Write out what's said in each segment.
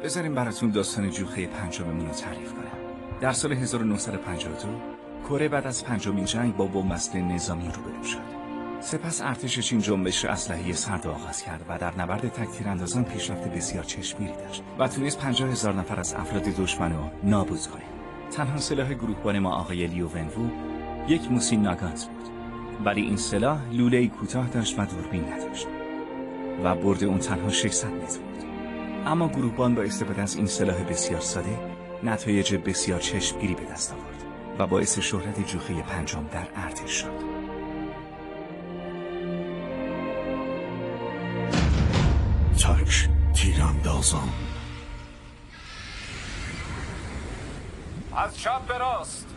بذاریم براتون داستان جوخه پنجممون رو تعریف کنم. در سال 1952 کره بعد از پنجمین جنگ با بنبست نظامی روبرو شد. سپس ارتش چین جنبش اسلحه‌ای سرد آغاز کرد و در نبرد تک‌تیراندازان پیشرفت بسیار چشمگیری داشت و تونست 50,000 نفر از افراد دشمن رو نابود کنه. تنها سلاح گروهبان ما آقای لیو ونوو یک موسین ناگانز بود، ولی این سلاح لوله‌ای کوتاه داشت و دوربین نداشت و برد اون تنها 600 متر بود. اما گروهبان با استفاده از این سلاح بسیار ساده نتایج بسیار چشمگیری به دست آورد و باعث شهرت جوخه پنجم در ارتش شد. تک تیراندازان. از چپ به راست.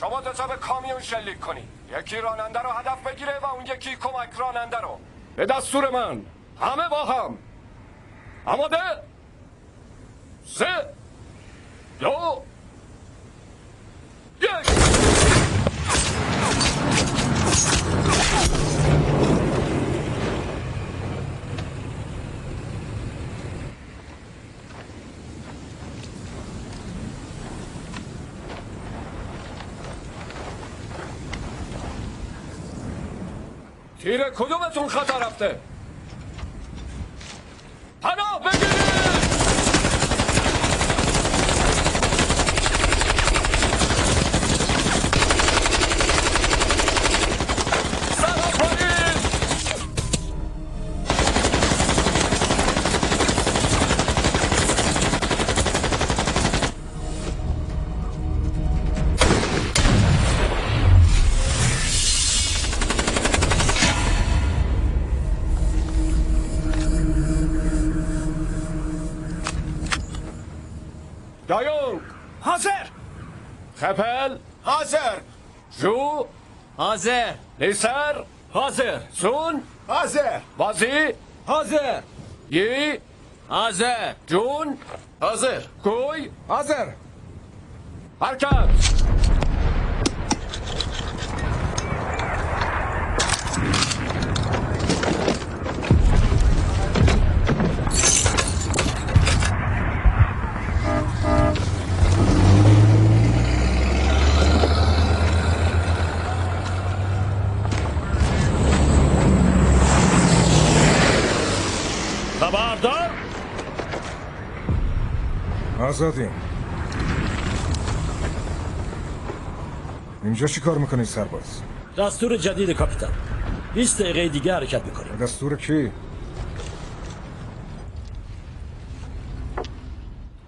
شما دو تا به کامیون شلیک کنید. یکی راننده رو هدف بگیره و اون یکی کمک راننده رو. به دستور من همه با هم. آماده؟ 3 2 1. تیر کدومتون خطا رفته؟ پناه بگیرید! سلام کنید! دایونگ حاضر. خپل حاضر. جو حاضر. لیسر حاضر. سون حاضر. بازی حاضر. یی حاضر. جون حاضر. گوی حاضر. حرکت. خبردار. آزادیم. اینجا چی کار میکنی سرباز؟ دستور جدید کاپیتان. 20 دقیقه دیگه حرکت میکنیم. دستور کی؟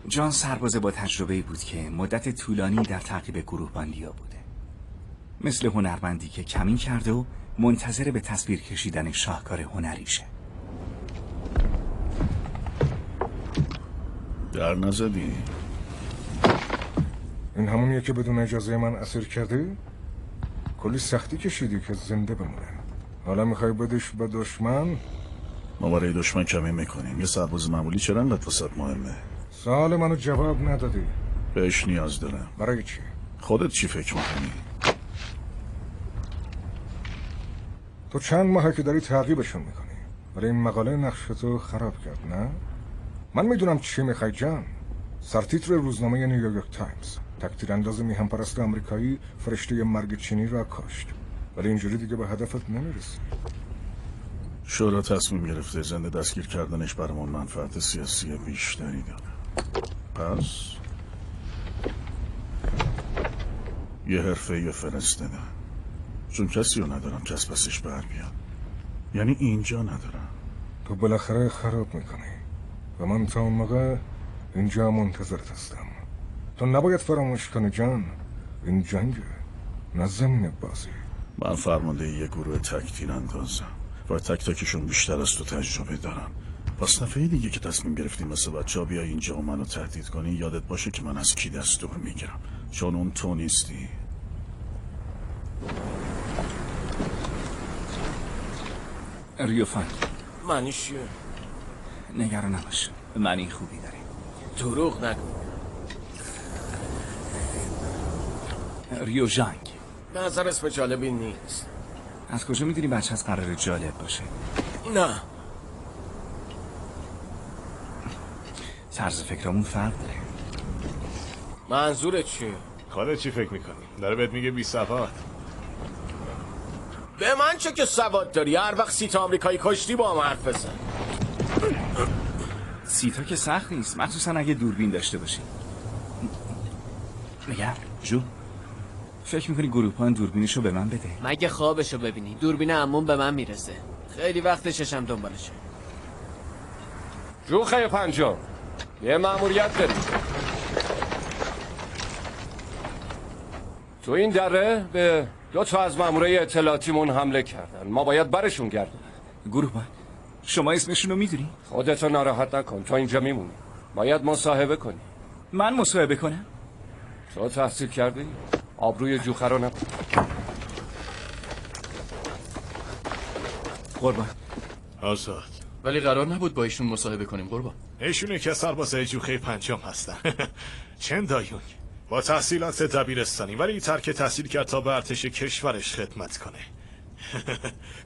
جان سرباز با تجربه‌ای بود که مدت طولانی در تعقیب گروه باندیا بوده. مثل هنرمندی که کمین کرده و منتظر به تصویر کشیدن شاهکار هنریشه. در نزدی؟ این همونیه که بدون اجازه من اسیر کردی؟ کلی سختی کشیدی که زنده بمونه. حالا میخوای بدش به دشمن؟ ما برای دشمن کمی میکنیم. یه سرباز معمولی چرا انقدر واسط مهمه؟ سوال منو جواب ندادی. بهش نیاز دارم. برای چی؟ خودت چی فکر میکنی؟ تو چند ماهه که داری تعقیبشون میکنی، ولی این مقاله نقشتو خراب کرد، نه؟ من میدونم چی میخوای جان. سرتیتر روزنامه نیویورک تایمز: تک‌تیرانداز میهن پرست آمریکایی فرشته مرگ چینی را کشت. ولی اینجوری دیگه به هدفت نمیرسی. شورا تصمیم گرفته زنده دستگیر کردنش برامون منفعت سیاسی بیشتری داره. پس یه حرفه فرستادن، چون کسی رو ندارم که از پسش بر بیاد. یعنی اینجا ندارم. تو بالاخره خراب میکنی و من تا اون موقع اینجا منتظرت هستم. تو نباید فراموش کنی جان، این جنگه، نه زمین بازی. من فرمانده یه گروه تک‌تیراندازم و تک تکشون بیشتر از تو تجربه دارم. پس دفعه دیگه که تصمیم گرفتیم مثل بچه‌ها بیای اینجا و منو تهدید کنی، یادت باشه که من از کی دستور میگیرم، چون اون تو نیستی. ریوفان، معنی چیه؟ نگران نباش، معنی خوبی داره. دروغ نگو. ریو ژانگ. به نظر اسم جالبی نیست. از کجا میدونی بچه از قرار جالب باشه؟ نه. طرز فکرمون فرق داره. منظورت چیه؟ خودت چی فکر میکنی؟ داره بهت میگه بی سواد. به من چه که سواد داری؟ هر وقت سیت آمریکایی کشتی با هم حرف بزن. سیتا که سخت نیست، مخصوصا اگه دوربین داشته باشی. میگم جو، فکر میکنی گروپان دوربینشو به من بده؟ مگه خوابشو ببینی؟ دوربین عموم به من میرسه. خیلی وقت چشم دنبالشه. جوخه پنجم، یه مأموریت داری. تو این دره به 2 از مامورای اطلاعاتیمون حمله کردن. ما باید برشون گردیم. گروهبان، شما اسمشونو میدونی؟ خودتو ناراحت نکن، تو اینجا میمونی. باید مصاحبه کنی. من مصاحبه کنم؟ تو تحصیل کردی؟ آبروی جوخه رو نکن. قربان. آزاد. ولی قرار نبود با ایشون مصاحبه کنیم قربان. ایشون که سربازای جوخه پنجم هستن. چند دایون با تحصیلات دبیرستانی، ولی ترک تحصیل کرد تا به ارتش کشورش خدمت کنه.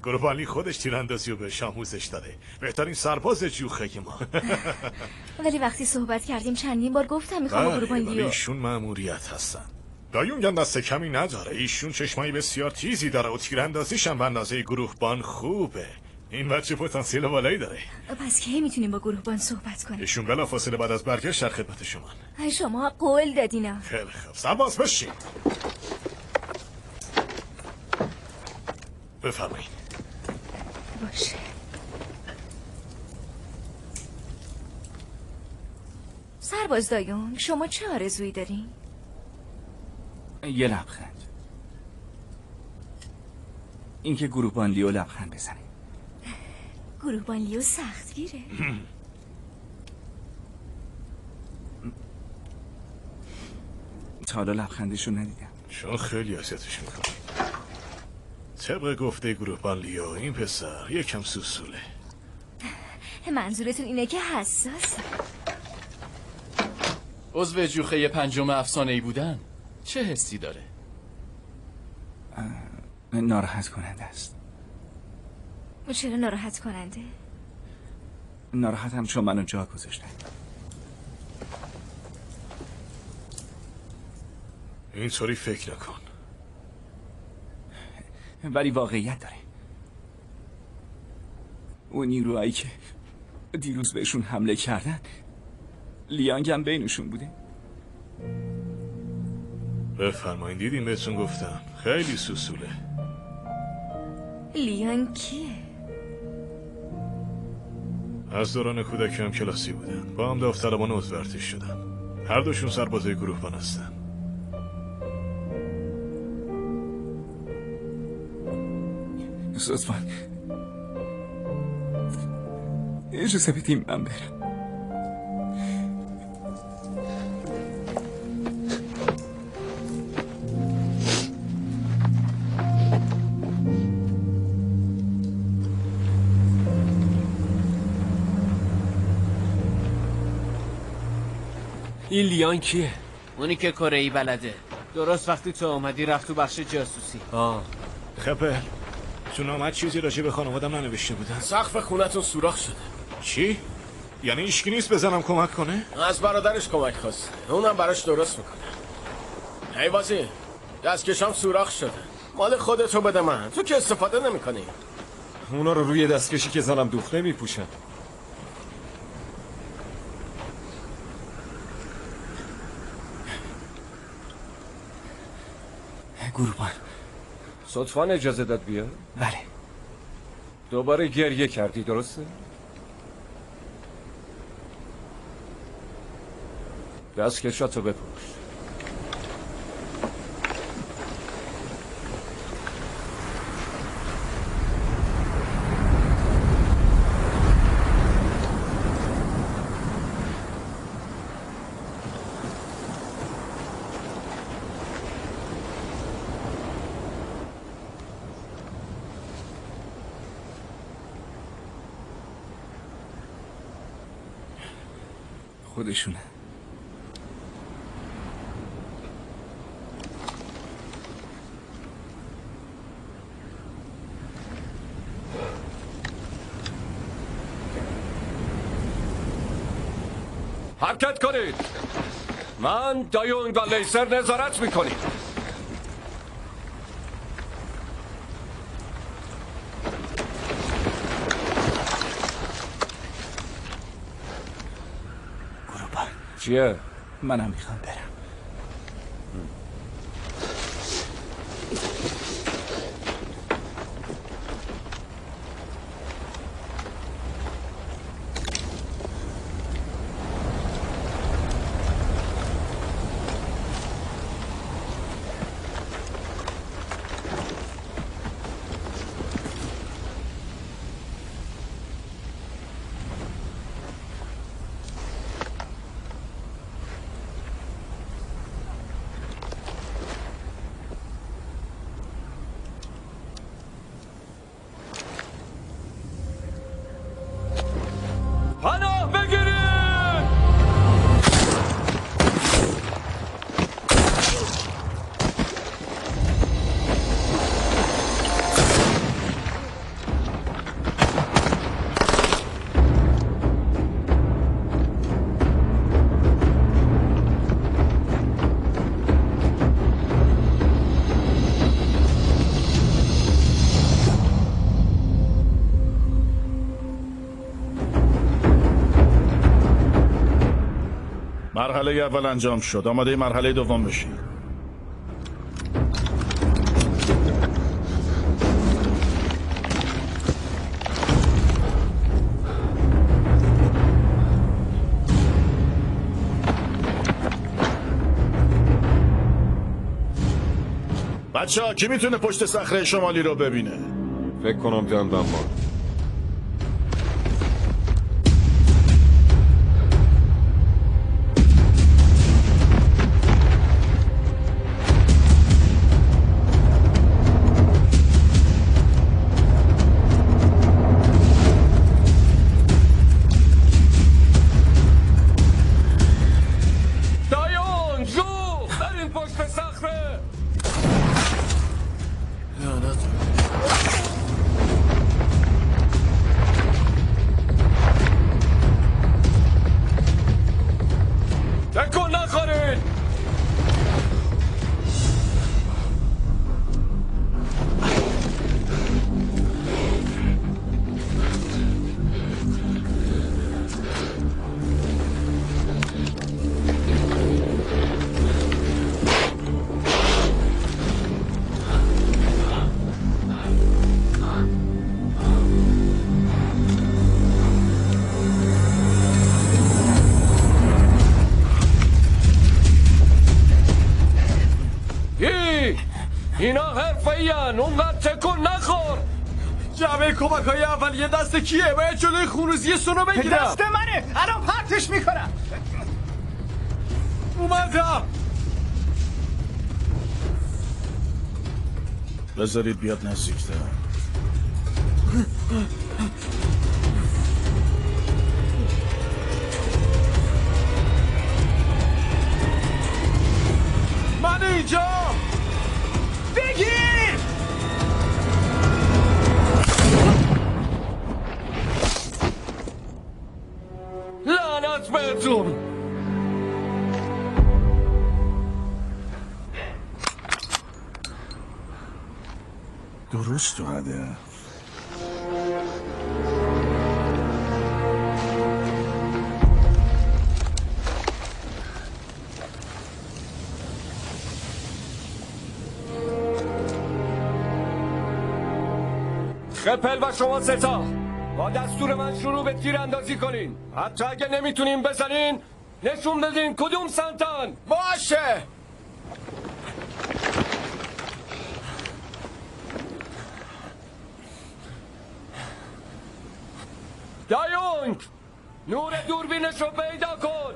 گروبانی خودش تیراندازی رو بهش آموزش داده. بهترین سرباز جوخه ما. ولی وقتی صحبت کردیم چندین بار گفتم میخوام گروبان ولی لیو. ایشون مأموریت هستن. دایون گن دست کمی نداره. ایشون چشمایی بسیار تیزی داره و تیراندازیش هم به اندازه گروهبان خوبه. این بچه پتانسیل بالایی داره. پس کی میتونیم با گروهبان صحبت کنیم؟ ایشون بلافاصله بعد از برگشت در خدمت شما. شما قول دادینا. خیلی خوب، سرباز بشین. بفرمایید. باشه. سرباز دایون، شما چه آرزویی دارین؟ یه لبخند. اینکه گروهبان لیو لبخند بزنه. گروهبان لیو سخت گیره. تا حالا لبخندشو ندیدم. شما خیلی اذیتش میکنی. طبق گفته گروهبان لیو، این پسر یکم سوسوله. منظورتون اینه که حساس؟ عضو جوخه پنجم افسانه‌ای بودن چه حسی داره؟ ناراحت کننده است. چرا ناراحت کننده؟ ناراحتم چون منو جا گذاشتن. اینطوری فکر نکن. ولی واقعیت داره. اون نیروهایی که دیروز بهشون حمله کردن، لیانگ هم بینشون بوده. بفرمایید، دیدیم بهتون گفتم خیلی سوسوله. لیانگ کیه؟ از دوران کودکی هم کلاسی بودن، با هم داوطلبانه عضو ارتش شدن. هر دوشون سربازای گروهبان هستن. لطفاً اجازه بدیم من برم. این لیان کیه؟ اونی که کره‌ای بلده. درست وقتی تو اومدی رفت تو بخش جاسوسی. خپل چون آمد چیزی راجع به خانوادم ننوشته بودن. سقف خونتون سوراخ شده. چی؟ یعنی ایشکی نیست بزنم کمک کنه؟ از برادرش کمک خواست، اونم براش درست میکنه. حیوازی دستکشام سوراخ شده. مال خودتو بده من، تو که استفاده نمیکنی. اونا رو روی دستکشی که زنم دوخت نمیپوشن. گروهبان صدفاً اجازه داد بیا؟ بله. دوباره گریه کردی درسته؟ دستکشاتو بپوش. خودشونه. حرکت کنید. من دایونگ و لیسر نظارت میکنیم. چیه؟ منم میخوام برم. پناه بگیرید! مرحله اول انجام شد. آماده مرحله دوم بشین. بچه ها کی میتونه پشت صخره شمالی رو ببینه؟ فکر کنم جان بما. اینا حرفه‌این، اونقدر تکون نخور. جمعه کمک‌های اولیه دست کیه؟ باید جلوی خونریزی سونو بگیرم. دست منه، الان پرتش میکنم. اومدم. بذارید بیاد نزدیکتر. من اینجا. بگیر! لعنت بهتون! درست تو هدف. خپل و شما ستا با دستور من شروع به تیراندازی کنین. حتی اگه نمیتونین بزنین نشون بدین کدوم سمتن. باشه. دایونگ نور دوربینش رو پیدا کن.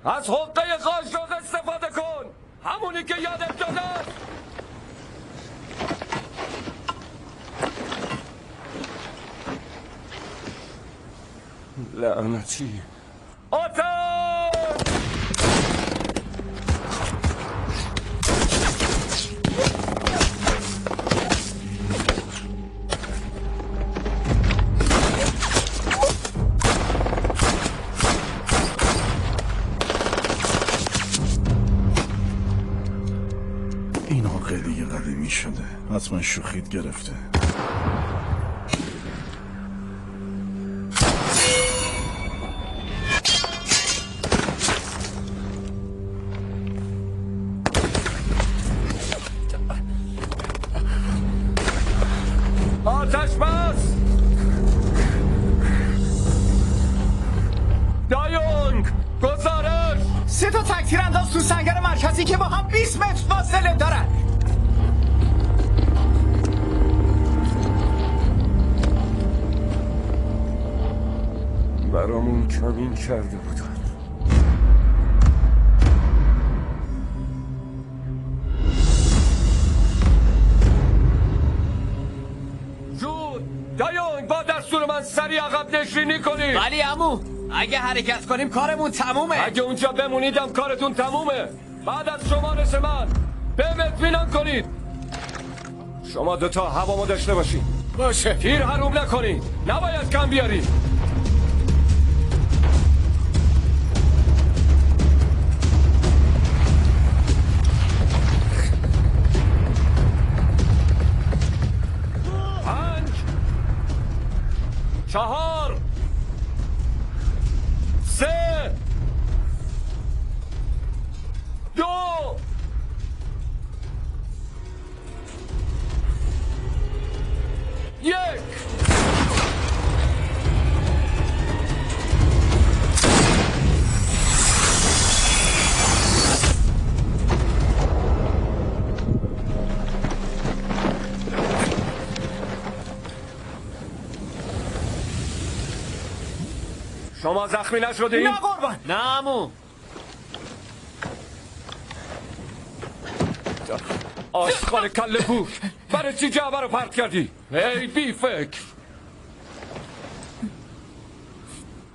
از حقه قاشق استفاده کن، همونی که یادت داده. لعنتی آتش! خیلی قدیمی شده. حتما شوخیت گرفته. آتش بس! دایونگ! گزارش! 3 تا تک تیرانداز تو سنگر مرکزی که با هم 20 متر فاصله دارن. برامون کمین کرده بودن. جود! دایونگ با دستور من سریع عقب نشینی کنید. ولی عمو اگه حرکت کنیم کارمون تمومه. اگه اونجا بمونیدم کارتون تمومه. بعد از شمارش من بهم اطمینان کنید. شما دوتا هوامو داشته باشین. باشه. تیر حروم نکنید. نباید کم بیارید. چهار 3 2 1 شما زخمی نشدید؟ نه قربان. نه عمو. آشغال کله بوک، برای چی جعبه رو پرت کردی؟ ای بی فکر.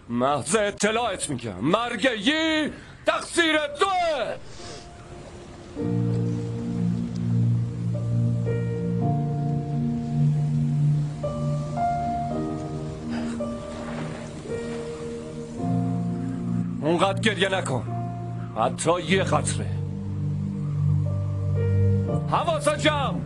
محض اطلاعت میگم مرگی تقصیر توه. اونقدر گریه نکن، حتی یه قطره. حواسا جمع.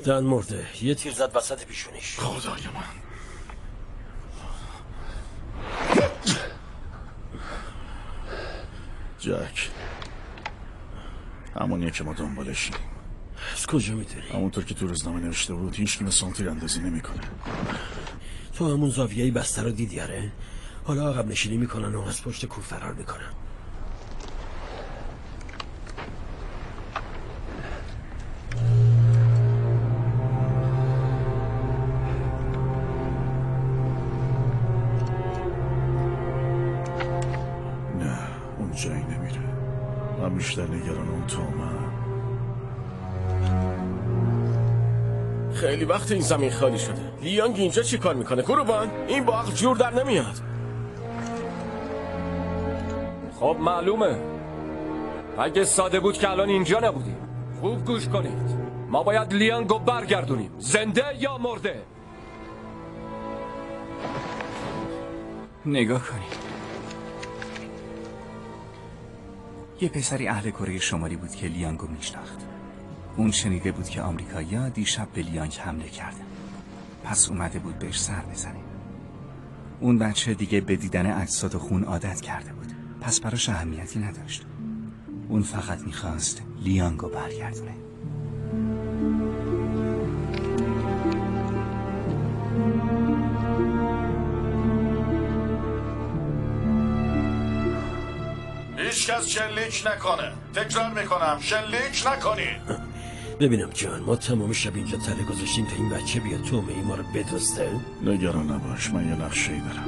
دن مرده، یه تیر زد وسط پیشونیش. خدای من. جک، همونیه که ما دنبالشیم. از کجا میدونی؟ همونطور که تو روزنامه نوشته بود هیچ کی مثل اون تیراندازی نمیکنه. تو همون زاویه‌ای بسته رو دیدی آره؟ حالا عقب نشینی میکنن و از پشت کوه فرار میکنن. نه اون جایی نمیره. من بیشتر نگران اون تومم. خیلی وقت این زمین خالی شده. لیانگ اینجا چی کار میکنه؟ قربان این با عقل جور در نمیاد. خب معلومه. اگه ساده بود که الان اینجا نبودیم. خوب گوش کنید، ما باید لیانگو برگردونیم، زنده یا مرده. نگاه کنید. یه پسری اهل کره شمالی بود که لیانگو میشناخت. اون شنیده بود که آمریکایی‌ها دیشب به لیانگ حمله کردن. پس اومده بود بهش سر بزنه. اون بچه دیگه به دیدن اجساد و خون عادت کرده بود. پس براش اهمیتی نداشت. اون فقط میخواست لیانگو برگردونه. هیچ کس شلیک نکنه. تکرار میکنم شلیک نکنید. ببینم جان، ما تمام شب اینجا تله گذاشتیم تا این بچه بیاد تومه ای ما رو بدزده. نگران نباش، من یه نقشه‌ای دارم.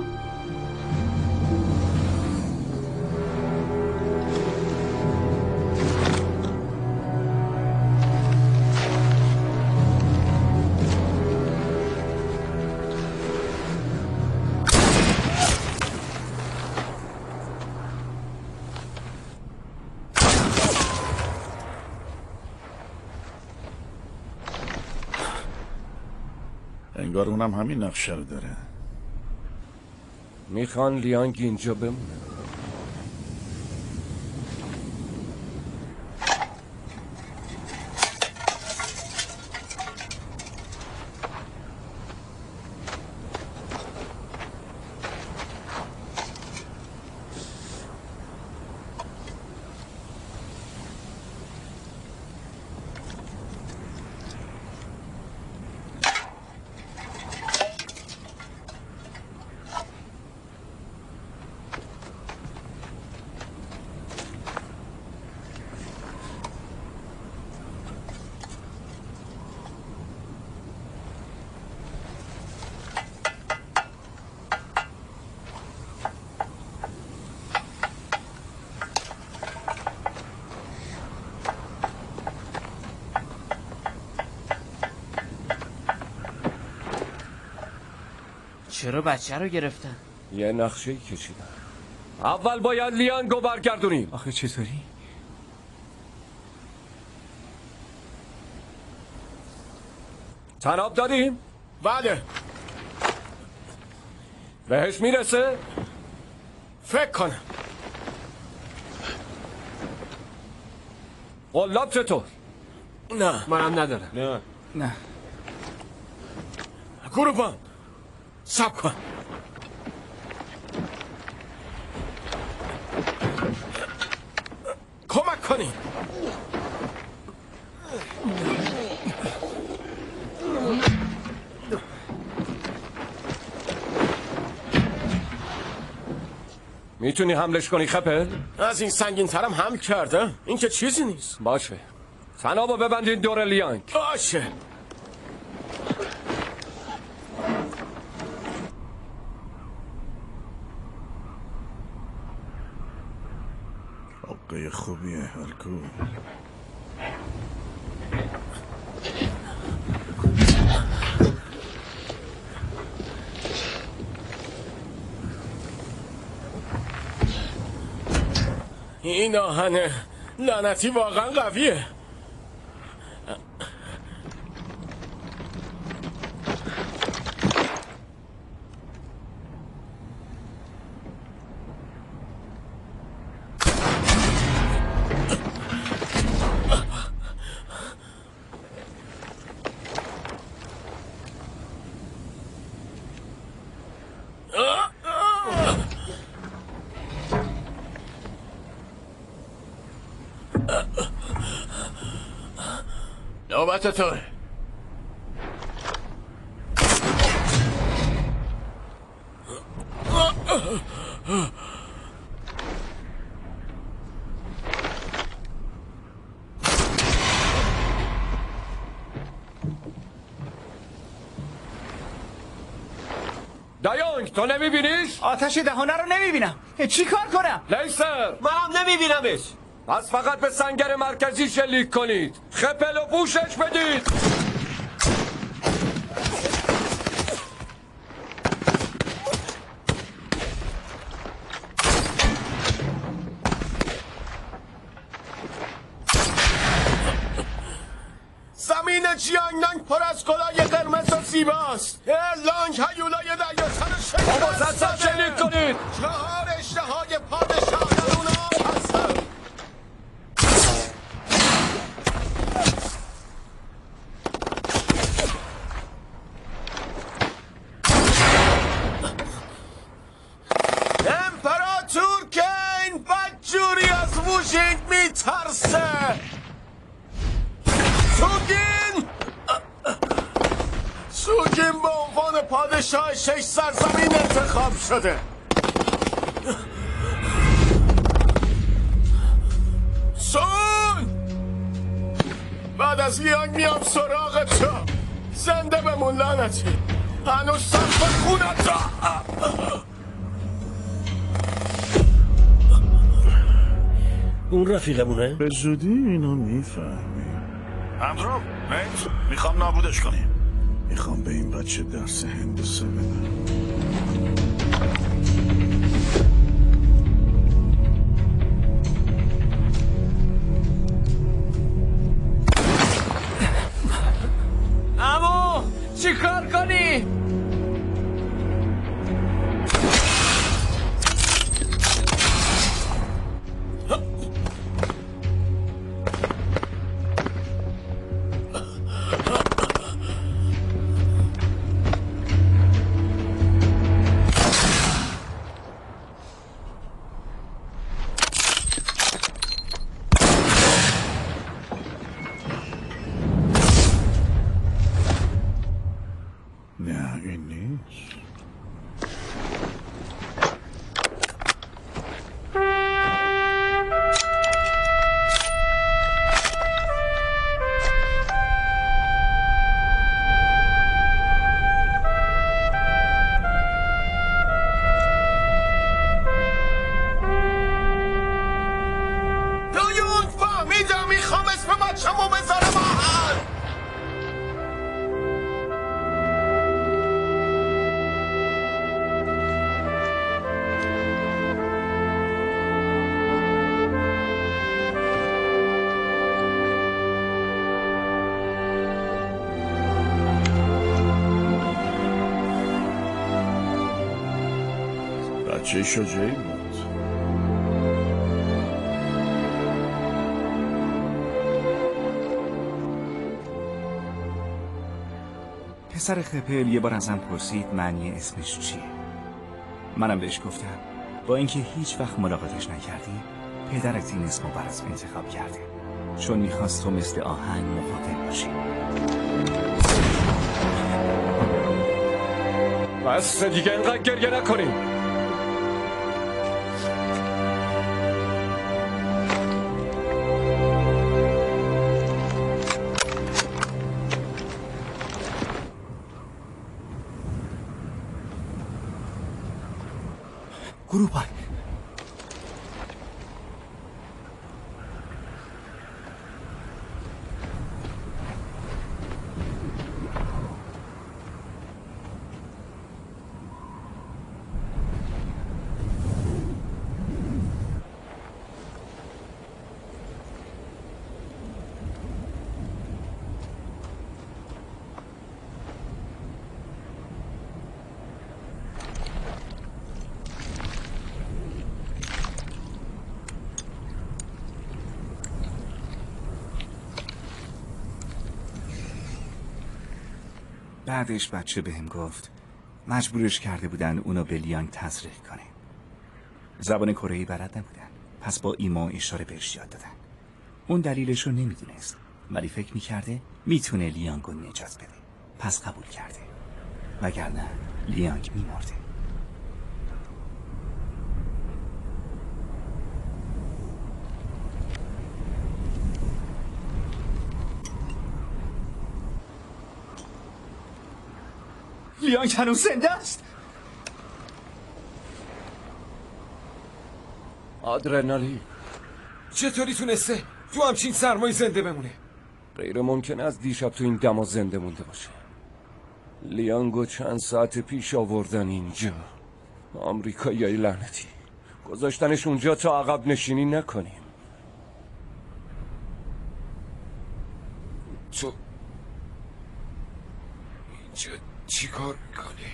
انگار اونم همین نقشه رو داره. میخوان لیانگ اینجا بمونه. چرا بچه رو گرفتن؟ یه نقشه کشیدن. اول باید لیانگو برگردونیم. آخه چطوری؟ تناب داریم؟ بله. بهش میرسه؟ فکر کنم. قلاب چطور؟ نه منم ندارم. نه گروبان سب کن. کمک کنیم. میتونی حملش کنی خپل؟ از این سنگین ترم حمل کرده. این که چیزی نیست. باشه. تنابو ببندین دور لیانگ. باشه. حقه خوبیه هرکو. این آهن لعنتی واقعا قویه. نوبت تو. دایونگ تو نمیبینیش؟ آتش دهانه رو نمیبینم. چی کار کنم؟ لیسر منم نمیبینمش. پس فقط به سنگر مرکزی شلیک کنید. خپل و پوشش بدید. زمین جیانگنانگ پر از گلای قرمز و زیباست. لانگ هیولای دریاتر شکست شلیک کنید. 4 اشتهای پادشاه در اون آب هستن. امپراتور که این بدجوری از ووژینگ میترسه. سوگین به عنوان پادشاه 6 سرزمین انتخاب شده. سون بعد از لیانگ میام سراغ تو. زنده بمون لعنتی. هنوز سقف خونت را. اون رفیقمونه؟ به زودی اینو میفهمی. اندرو نیت میخوام نابودش کنیم. میخوام به این بچه درس هندسه بدم. عمو چی کار کنی؟ نه این نیست. دایون فهمیدم میخوام اسم بچه‌مو بذارم آهن. بچه شجاعی بود. پسر خپل یه بار ازم پرسید معنی اسمش چیه. منم بهش گفتم با اینکه هیچ وقت ملاقاتش نکردی، پدرت این اسمو برات انتخاب کرده چون میخواست تو مثل آهنگ مقاوم باشی. بس دیگه اینقدر گریه نکنیم. گروبان بعدش بچه بهم گفت مجبورش کرده بودن اونو به لیانگ تزریق کنه. زبان کره‌ای بلد نبودن، پس با ایما و اشاره بهش یاد دادن. اون دلیلش رو نمیدونست ولی فکر میکرده میتونه لیانگ رو نجات بده، پس قبول کرده، وگرنه لیانگ میمرده. لیانگ هنوز زنده است. آدرنالین چطوری تونسته تو همچین سرمایی زنده بمونه؟ غیر ممکنه از دیشب تو این دما زنده مونده باشه. لیانگو چند ساعت پیش آوردن اینجا. آمریکاییای لعنتی گذاشتنش اونجا تا عقب نشینی نکنیم. تو اینجا چی کار میکنی؟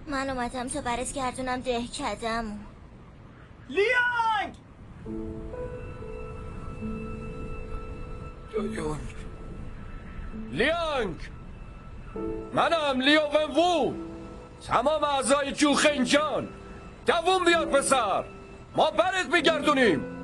من اومدم تا برات گردونم دهکده‌مو. لیانگ! دایون لیانگ! منم لیو ونوو، تمام اعضای جوخینجان. دووم بیار پسر، ما برات میگردونیم.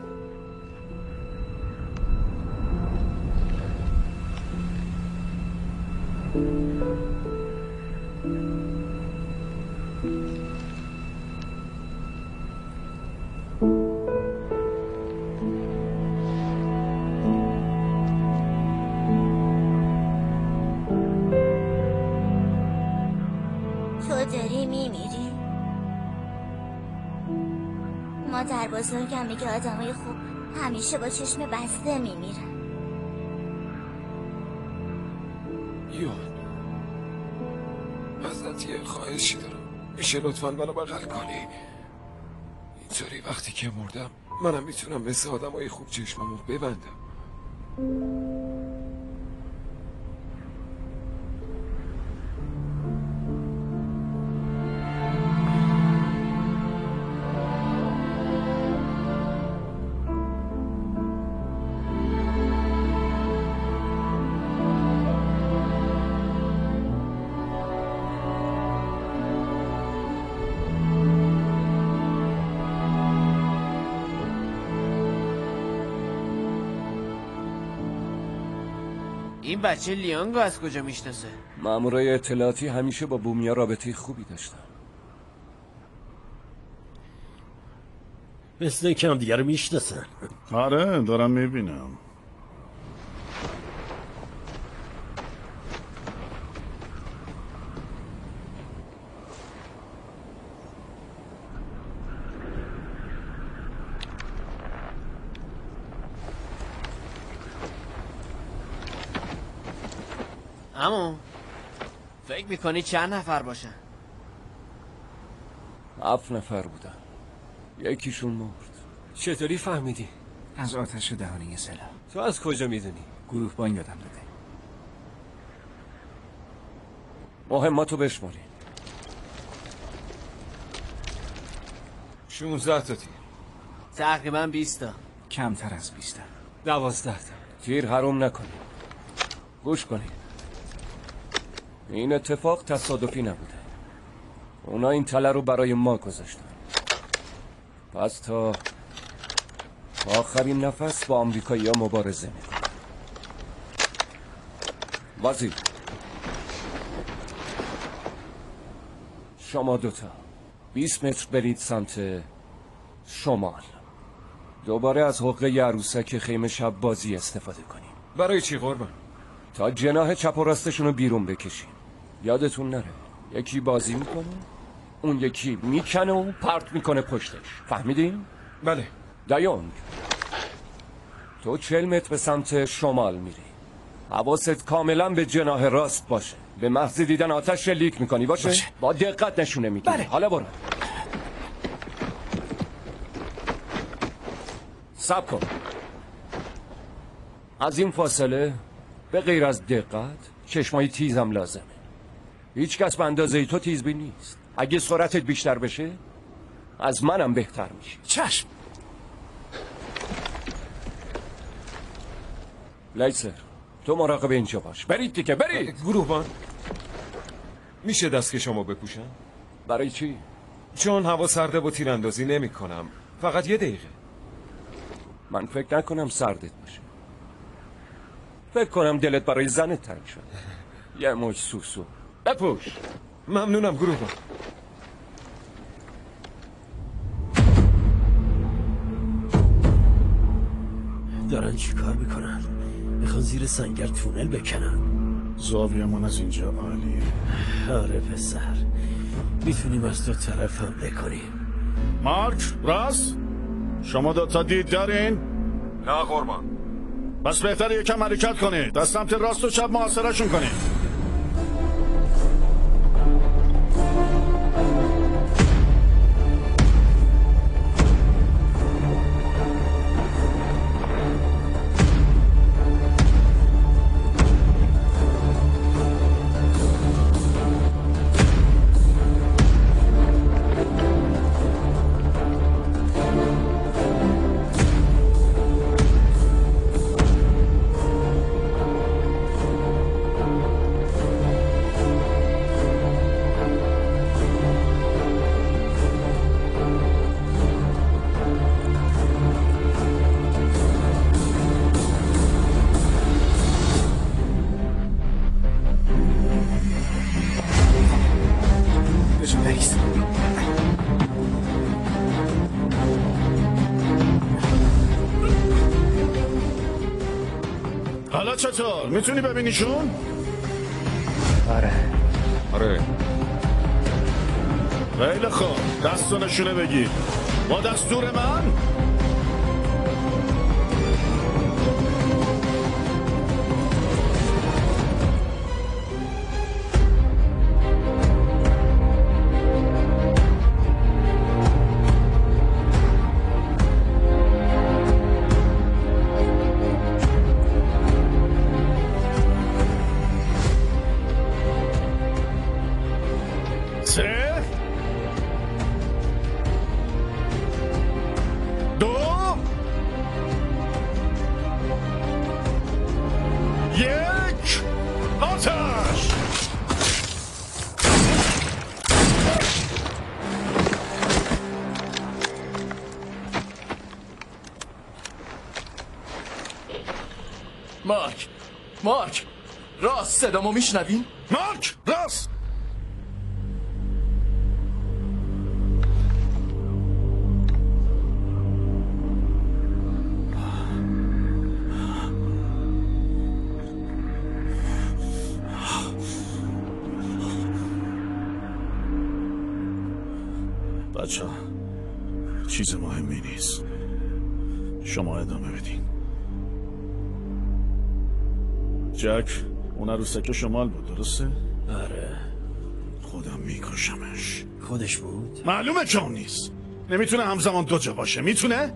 داری میمیری. مادر بزرگم میگه آدمای خوب همیشه با چشم بسته میمیرن. یون ازت یه خواهشی دارم، میشه لطفاً منو بغل کنی؟ اینطوری وقتی که مردم منم میتونم مثل آدمای خوب چشممو ببندم. این بچه لیانگو از کجا میشناسه؟ مامورای اطلاعاتی همیشه با بومیا رابطه خوبی داشتن. مثل که هم دیگه رو میشناسن. آره دارم میبینم. عمو فکر میکنی چند نفر باشن؟ 7 نفر بودن. یکیشون مرد. چطوری فهمیدی؟ از آتش دهانی سلاح. تو از کجا میدونی؟ گروهبان یادم داده. مهماتو بشماری. 16 تا تیر. تقریبا 20 تا. کمتر از 20 تا. 12 تا. تیر حروم نکنی. گوش کنی. این اتفاق تصادفی نبوده. اونا این تله رو برای ما گذاشتن. پس تا آخرین نفس با آمریکایی‌ها مبارزه میکنن. بازی شما دوتا 20 متر برید سمت شمال. دوباره از حقه عروسک خیمه شب بازی استفاده کنیم. برای چی قربان؟ تا جناح چپ و راستشون رو بیرون بکشیم. یادتون نره یکی بازی میکنه، اون یکی میکنه و پرت میکنه پشتش. فهمیدین؟ بله. دایونگ تو 40 متر به سمت شمال میری. حواست کاملا به جناح راست باشه. به محض دیدن آتش لیک میکنی. باشه؟ با دقت نشونه میگیری. بله. حالا برو. صبر کن. از این فاصله به غیر از دقت چشمای تیزم لازمه. هیچ کس به اندازه تو تیزبین نیست. اگه سرعتت بیشتر بشه از منم بهتر میشه. چشم. لیسر تو مراقب اینجا باش. برید دیگه برید. گروهبان میشه دست که شما بپوشم؟ برای چی؟ چون هوا سرده و تیراندازی نمی کنم. فقط 1 دقیقه. من فکر نکنم سردت باشه. فکر کنم دلت برای زنت تنگ شد. یه موج سوسو. بپوش. ممنونم گروهبان. دارن چی کار میکنن؟ میخوان زیر سنگر تونل بکنن. زاویه‌مون از اینجا عالیه. آره پسر، میتونیم از 2 طرف حمله کنیم. مارک، راست؟ شما دوتا دید دارین؟ نه قربان. پس بهتره یکم حرکت کنید. از سمت راست و چپ محاصره‌شون کنید. حالا چطور؟ میتونی ببینیشون؟ آره. خیلی خوب. دست و نشونه بگیر. با دستور من؟ مارک راست صدامو میشنوین؟ مارک راست. بچه ها چیز مهمی نیست، شما ادامه بدین. جک اون عروسک شمال بود درسته؟ آره. خودم میکشمش. خودش بود؟ معلومه که اون نیست. نمیتونه همزمان دو جا باشه. میتونه؟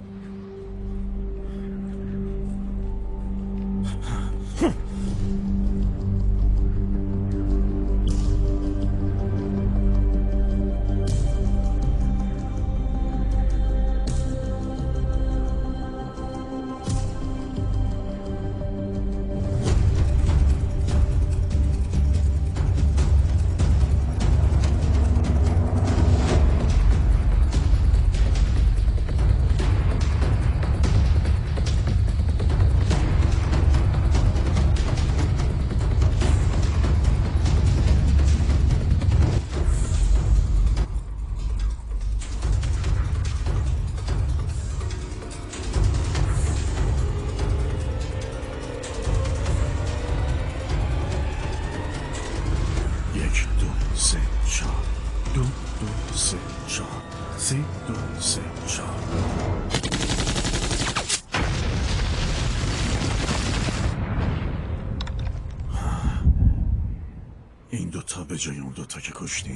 این دوتا به جای اون دوتا که کشتی.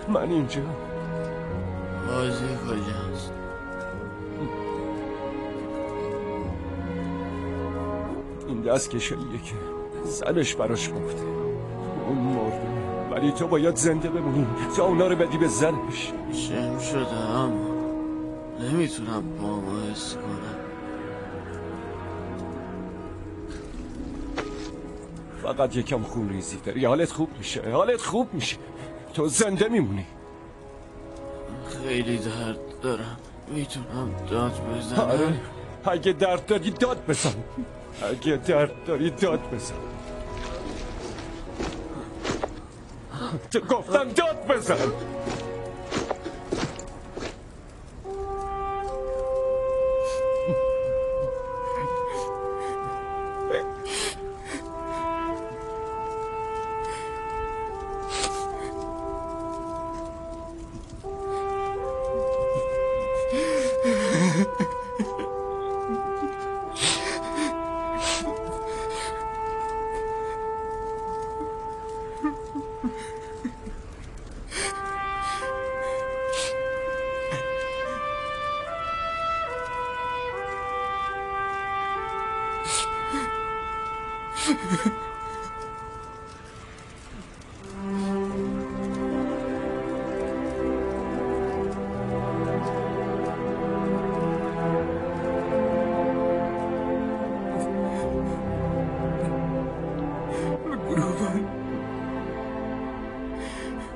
من اینجا بازی کجاست؟ این دستکشاییه که زنش براش مرده، اون مرده ولی تو باید زنده بمونی تا اونا رو بدی به زنش. شم شده اما نمیتونم با ما حس کنم. فقط یکم خون ریزی داری، حالت خوب میشه، تو زنده میمونی. خیلی درد دارم، میتونم داد بزنم؟ آره اگه درد داری داد بزن، تو گفتم داد بزن.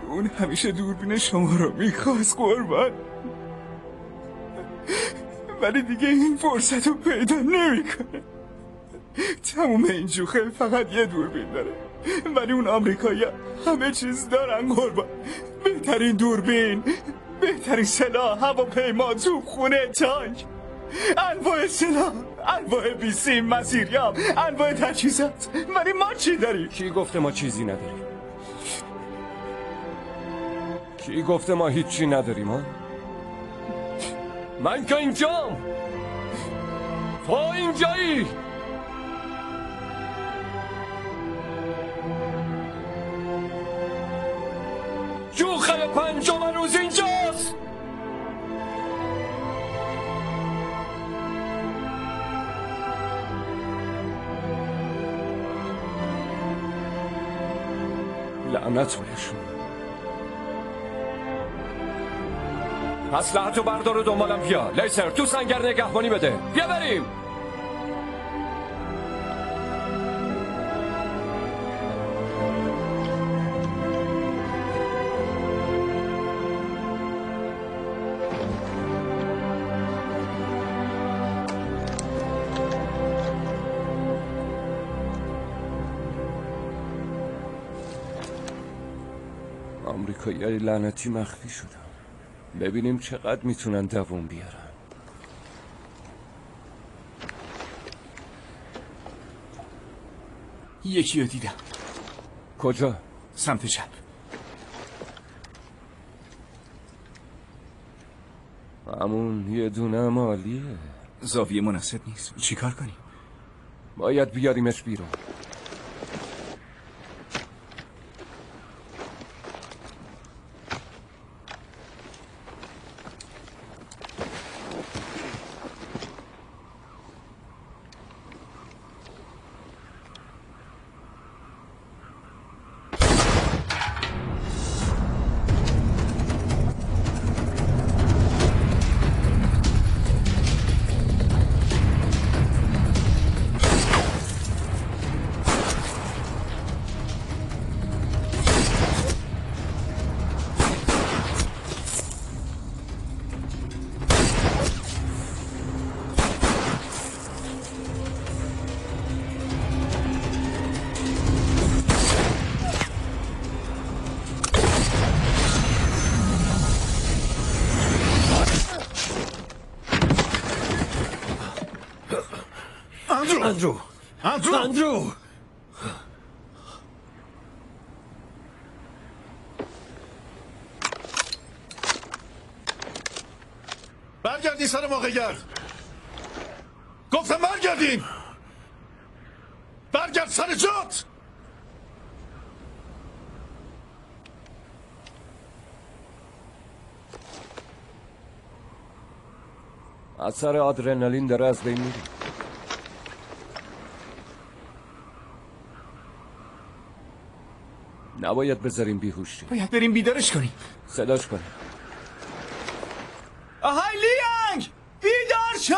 اون همیشه دوربین شما رو میخواست قربان، ولی دیگه این فرصت رو پیدا نمیکنه. تموم این جوخه فقط یه دوربین داره، ولی اون آمریکایی همه چیز دارن قربان. بهترین دوربین، بهترین سلاح، هواپیما، توپخونه، تانک، انواع سلاح، انواع بیسیم، مسیریاب، انواع تجهیزات. ولی ما چی داریم؟ کی گفته ما چیزی نداریم؟ کی گفته ما هیچی نداریم ها؟ من که اینجام، تو اینجایی. جوخه پنجم روز اینجاست. لعنت بهشون. اسلحه‌تو بردار و دنبالم بیا. لیسر تو سنگر نگهبانی بده. بیا بریم. آمریکایی‌های لعنتی مخفی شدن. ببینیم چقدر میتونن دووم بیارن. یکی رو دیدم. کجا؟ سمت چپ. همون یه دونه هم عالیه. زاویه مناسب نیست. چیکار کنیم؟ باید بیاریمش بیرون. اندرو برگردین سر موقعیت. گفتم برگردین. برگرد سر جات. اثر آدرنالین داره از بین میره. نباید بذاریم بیهوش شه. باید بریم بیدارش کنیم. صداش کنیم. آهای لیانگ، بیدار شو.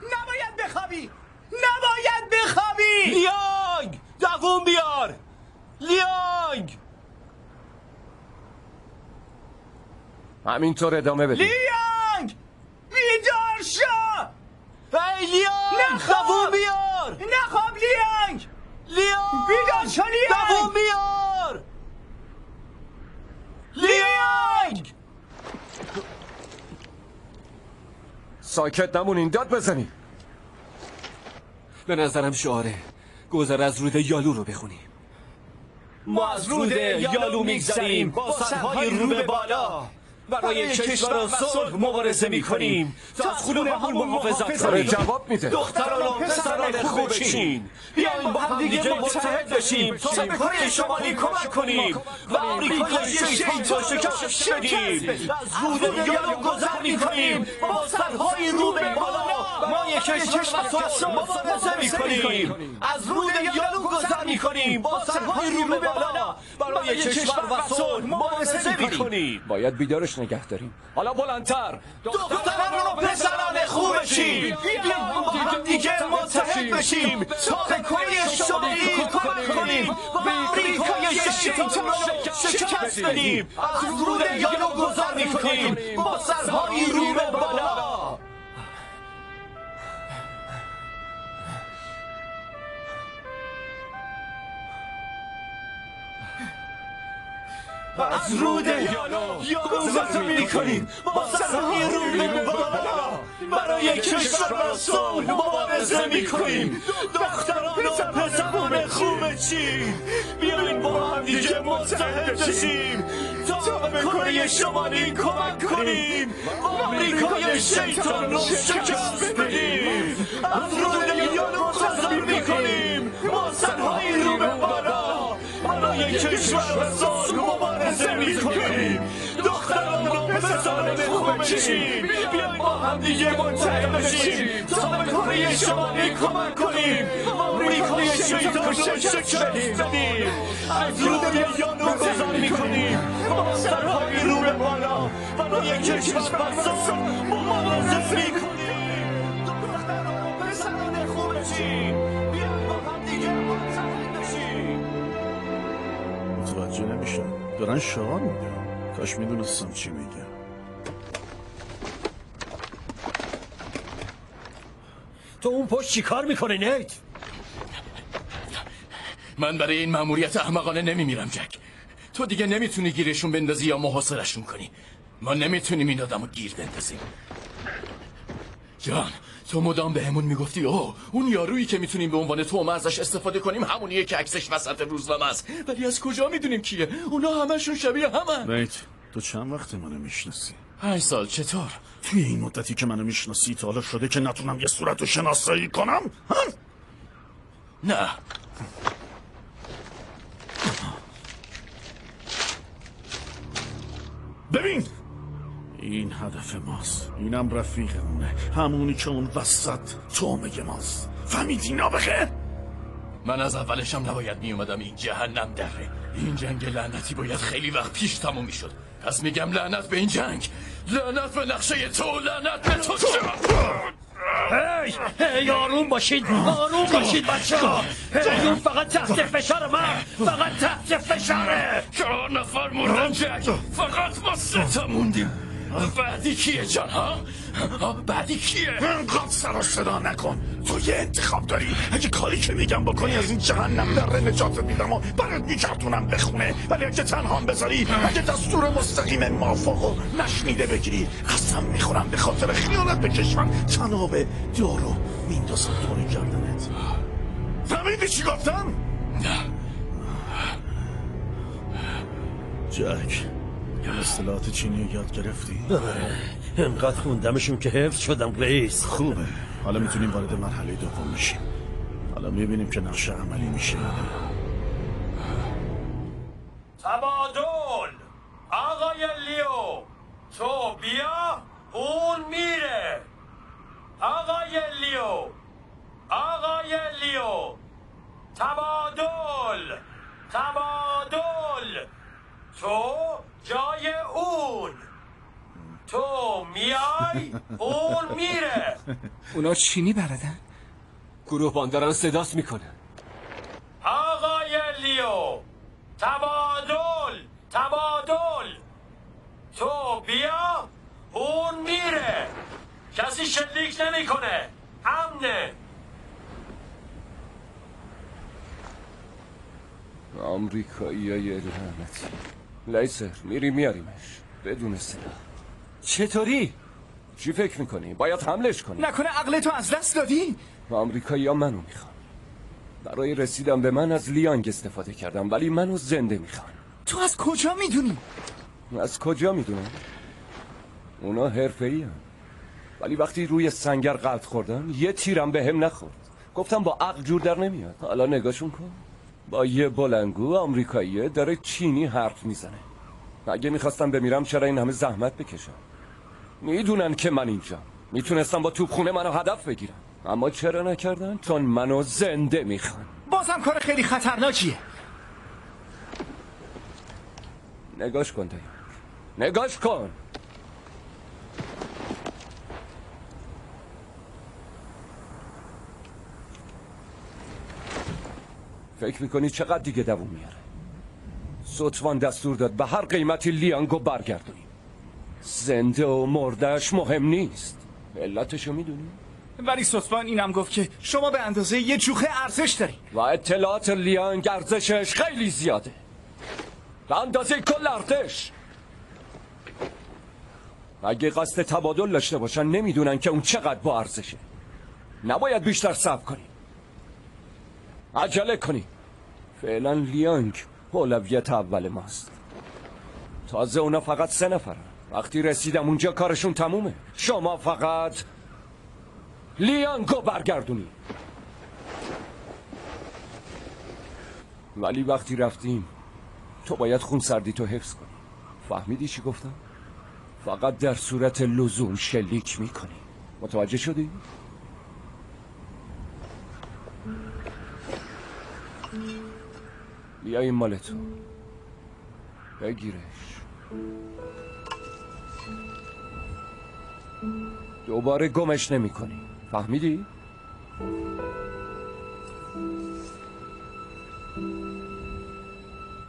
نباید بخوابی. نباید بخوابی. لیانگ، دووم بیار. لیانگ، همینطور ادامه بدیم. لیانگ، بیدار شو. ای لیانگ، دووم بیار. نخواب لیانگ. لیانگ، بیدار شو لیانگ. دووم بیار. لیانگ، ساکت نمونین، داد بزنین. به نظرم شعاره گذر از رود یالو رو بخونیم. ما از رود یالو میگذریم با سرهای رو به بالا. برای کشور و صلح مبارزه میکنیم تا از خون همون محافظت کنیم. جواب میده. دختران و پسران خوب چین، بیاییم با هم دیگه متحد بشیم تا به کره شمالی کمک کنیم و آمریکای شیطان رو شکست بدیم. از رود یالو گذر میکنیم با سرهای رو به بالا. ما یک کشور و صلح مبارزه میکنیم. از رود یالو گذر میکنیم با سرهای رو به بالا. برای کشور و صلح مبارزه میکنیم. باید بیدارش نگه داریم. حالا بلندتر. دختران و پسران خوب چین، بیاییم با هم دیگه متحد بشیم تا به کره شمالی کمک کنیم و آمریکای شیطان رو شکست بدیم. از رود یالو گذر میکنیم با سرهای رو به بالا. از رود یالو گذر میکنیم با سرهای رو به بالا. برای کشور و صلح مبارزه میکنیم. دختران و پسران خوب چین، بیاییم با هم دیگه متحد بشیم تا به کره شمالی کمک کنیم و آمریکای شیطان رو شکست بدیم. از رود یالو گذر میکنیم با سرهای رو به بالا. برای کشور و صلح مبارزه میکنیم. دختران و پسران خوب بشیم. بیاین با هم دیگه متحد بشیم تا به کره شمالی کمک کنیم. آمریکای شیطان رو شکست بدیم. از روی یانو گذار میکنیم با سرهای رو به بالا برای کشور بسا مبارزه میکنیم. دختران و پسران خوب بشیم. بیاین با هم دیگه متحد بشیم. متوجه نمیشم، دارن شعار میدن. کاش میدونستم چی میگه. تو اون پشت چی کار میکنی نیت؟ من برای این مأموریت احمقانه نمیمیرم جک. تو دیگه نمیتونی گیرشون بندازی یا محاصرشون کنی. ما نمیتونیم این آدمو گیر بندازیم. جان تو مدام بهمون میگفتی اون یارویی که میتونیم به عنوان تومه ازش استفاده کنیم همونیه که عکسش وسط روزنامه است. ولی از کجا میدونیم کیه؟ اونا همشون شبیه همن. نیت تو چند وقت منو میشناسی؟ 8 سال. چطور؟ توی این مدتی که منو میشناسی تا حالا شده که نتونم یه صورتو شناسایی کنم؟ نه. ببین این هدف ماست، اینم رفیقمونه، همونی که اون وسط تومه ماست. فهمیدی نابخه؟ من از اولشم نباید میومدم این جهنم دره. این جنگ لعنتی باید خیلی وقت پیش تموم میشد. پس میگم لعنت به این جنگ، لعنت به نقشه تو، لعنت به تو. هی آروم باشید، آروم باشید بچه ها. اون فقط تحت فشار من، فقط تحت فشاره. 4 نفر مردن جک، فقط ما 3 موندیم. بعدی کیه جان ها؟ بعدی کیه؟ انقدر سر و صدا نکن. تو یه انتخاب داری. اگه کاری که میگم بکنی از این جهنم دره نجاتت میدم و برات میگردونم به خونه. ولی اگه تنهام بذاری، اگه دستور مستقیم موافقو نشنیده بگیری، قسم میخورم به خاطر خیانت به کشور تناب دارو میندازم دور گردنت. فهمیدی چی گفتم؟ نه جک، اصطلاحات چینی یاد گرفتی؟ انقدر خوندمشون که حفظ شدم رئیس. خوبه، حالا میتونیم وارد مرحله دوم بشیم. حالا میبینیم که نقشه عملی میشه. تبادل. آقای لیو تو بیا اون میره. آقای لیو، آقای لیو، تبادل، تبادل. تو جای اون، تو میای اون میره. اونا چینی بلدن؟ گروهبان دارن صداست میکنن. آقای لیو، تبادل، تبادل. تو بیا اون میره. کسی شلیک نمیکنه. امنه. آمریکاییای لعنتی. لیسر میری میاریمش بدون سلاح. چطوری؟ چی فکر میکنی؟ باید حملش کنی. نکنه عقلتو از دست دادی؟ آمریکایی‌ها منو میخوان. برای رسیدن به من از لیانگ استفاده کردم، ولی منو زنده میخوان. تو از کجا میدونی؟ از کجا میدونم؟ اونا حرفه‌ای هستن. ولی وقتی روی سنگر قلط خوردن یه تیرم به هم نخورد. گفتم با عقل جور در نمیاد. حالا نگاشون کن، با یه بلنگو آمریکاییه داره چینی حرف میزنه. اگه میخواستم بمیرم چرا این همه زحمت بکشم؟ میدونن که من اینجا میتونستم با توپخونه منو هدف بگیرم، اما چرا نکردن؟ چون منو زنده میخوان. بازم کار خیلی خطرناکیه. نگاش کن دایی، نگاش کن. فکر میکنی چقدر دیگه دووم میاره؟ سوتوان دستور داد به هر قیمتی لیانگو برگردونیم. زنده و مردش مهم نیست. علتشو میدونی؟ ولی سوتوان اینم گفت که شما به اندازه یه جوخه ارزش داری و اطلاعات لیانگ ارزشش خیلی زیاده، به اندازه کل ارتش. اگه قصد تبادل داشته باشن نمیدونن که اون چقدر با ارزشه. نباید بیشتر صبر کنیم، عجله کنیم. فعلا لیانگ اولویت اول ماست. تازه اونا فقط 3 نفرن. وقتی رسیدم اونجا کارشون تمومه. شما فقط لیانگو برگردونی. ولی وقتی رفتیم تو باید خون سردی تو حفظ کنی. فهمیدی چی گفتم؟ فقط در صورت لزوم شلیک میکنی. متوجه شدی؟ بیا این مال تو، بگیرش. دوباره گمش نمی کنی. فهمیدی؟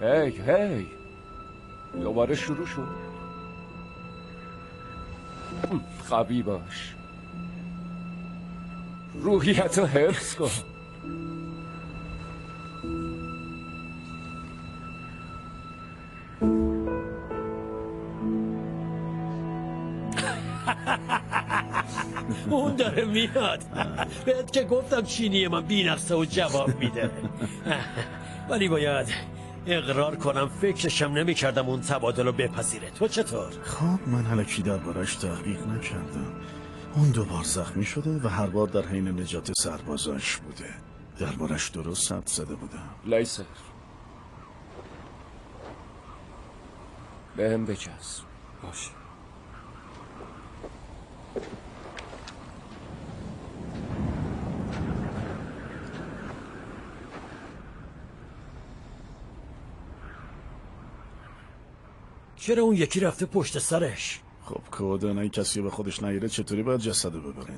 هی دوباره شروع شد. قوی باش، روحیتو حفظ کن. اون داره میاد. بهت که گفتم چینی من بی‌نقصه و جواب میده. ولی باید اقرار کنم فکرشم نمی کردم اون تبادل رو بپذیره. تو چطور؟ خب من الکی دربارش تحقیق نکردم. اون 2 بار زخمی شده و هر بار در حین نجات سربازاش بوده. دربارش درست حد زده بودم. لیسر بهم بچسب. باشه. چرا اون یکی رفته پشت سرش؟ خب کودنای کسی به خودش نیره چطوری باید جسده ببره؟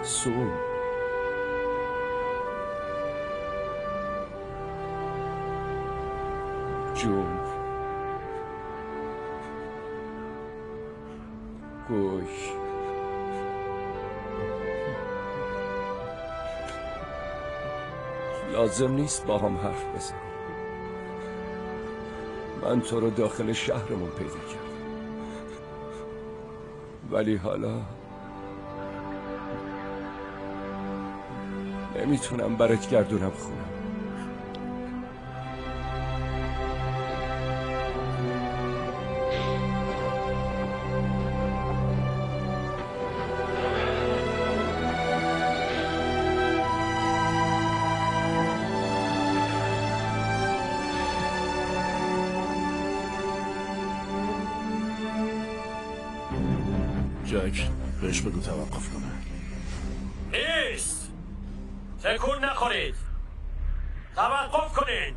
سون جون گوش لازم نیست با هم حرف بزنیم. من تو رو داخل شهرمون پیدا کردم، ولی حالا نمیتونم برات گردونم خونم. جک بهش بگو توقف کنه. نیست. تکون نخورید. توقف کنین.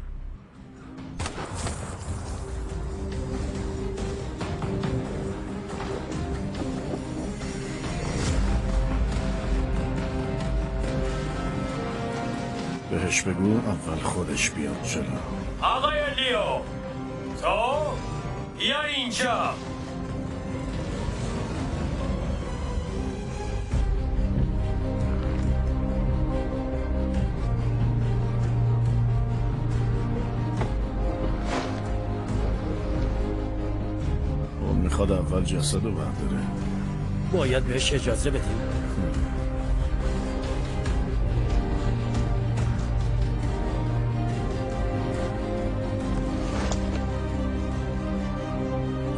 بهش بگو اول خودش بیاد جلو. آقای لیو، تو بیا اینجا. میخواد اول جسد رو برداره. باید بهش اجازه بدیم.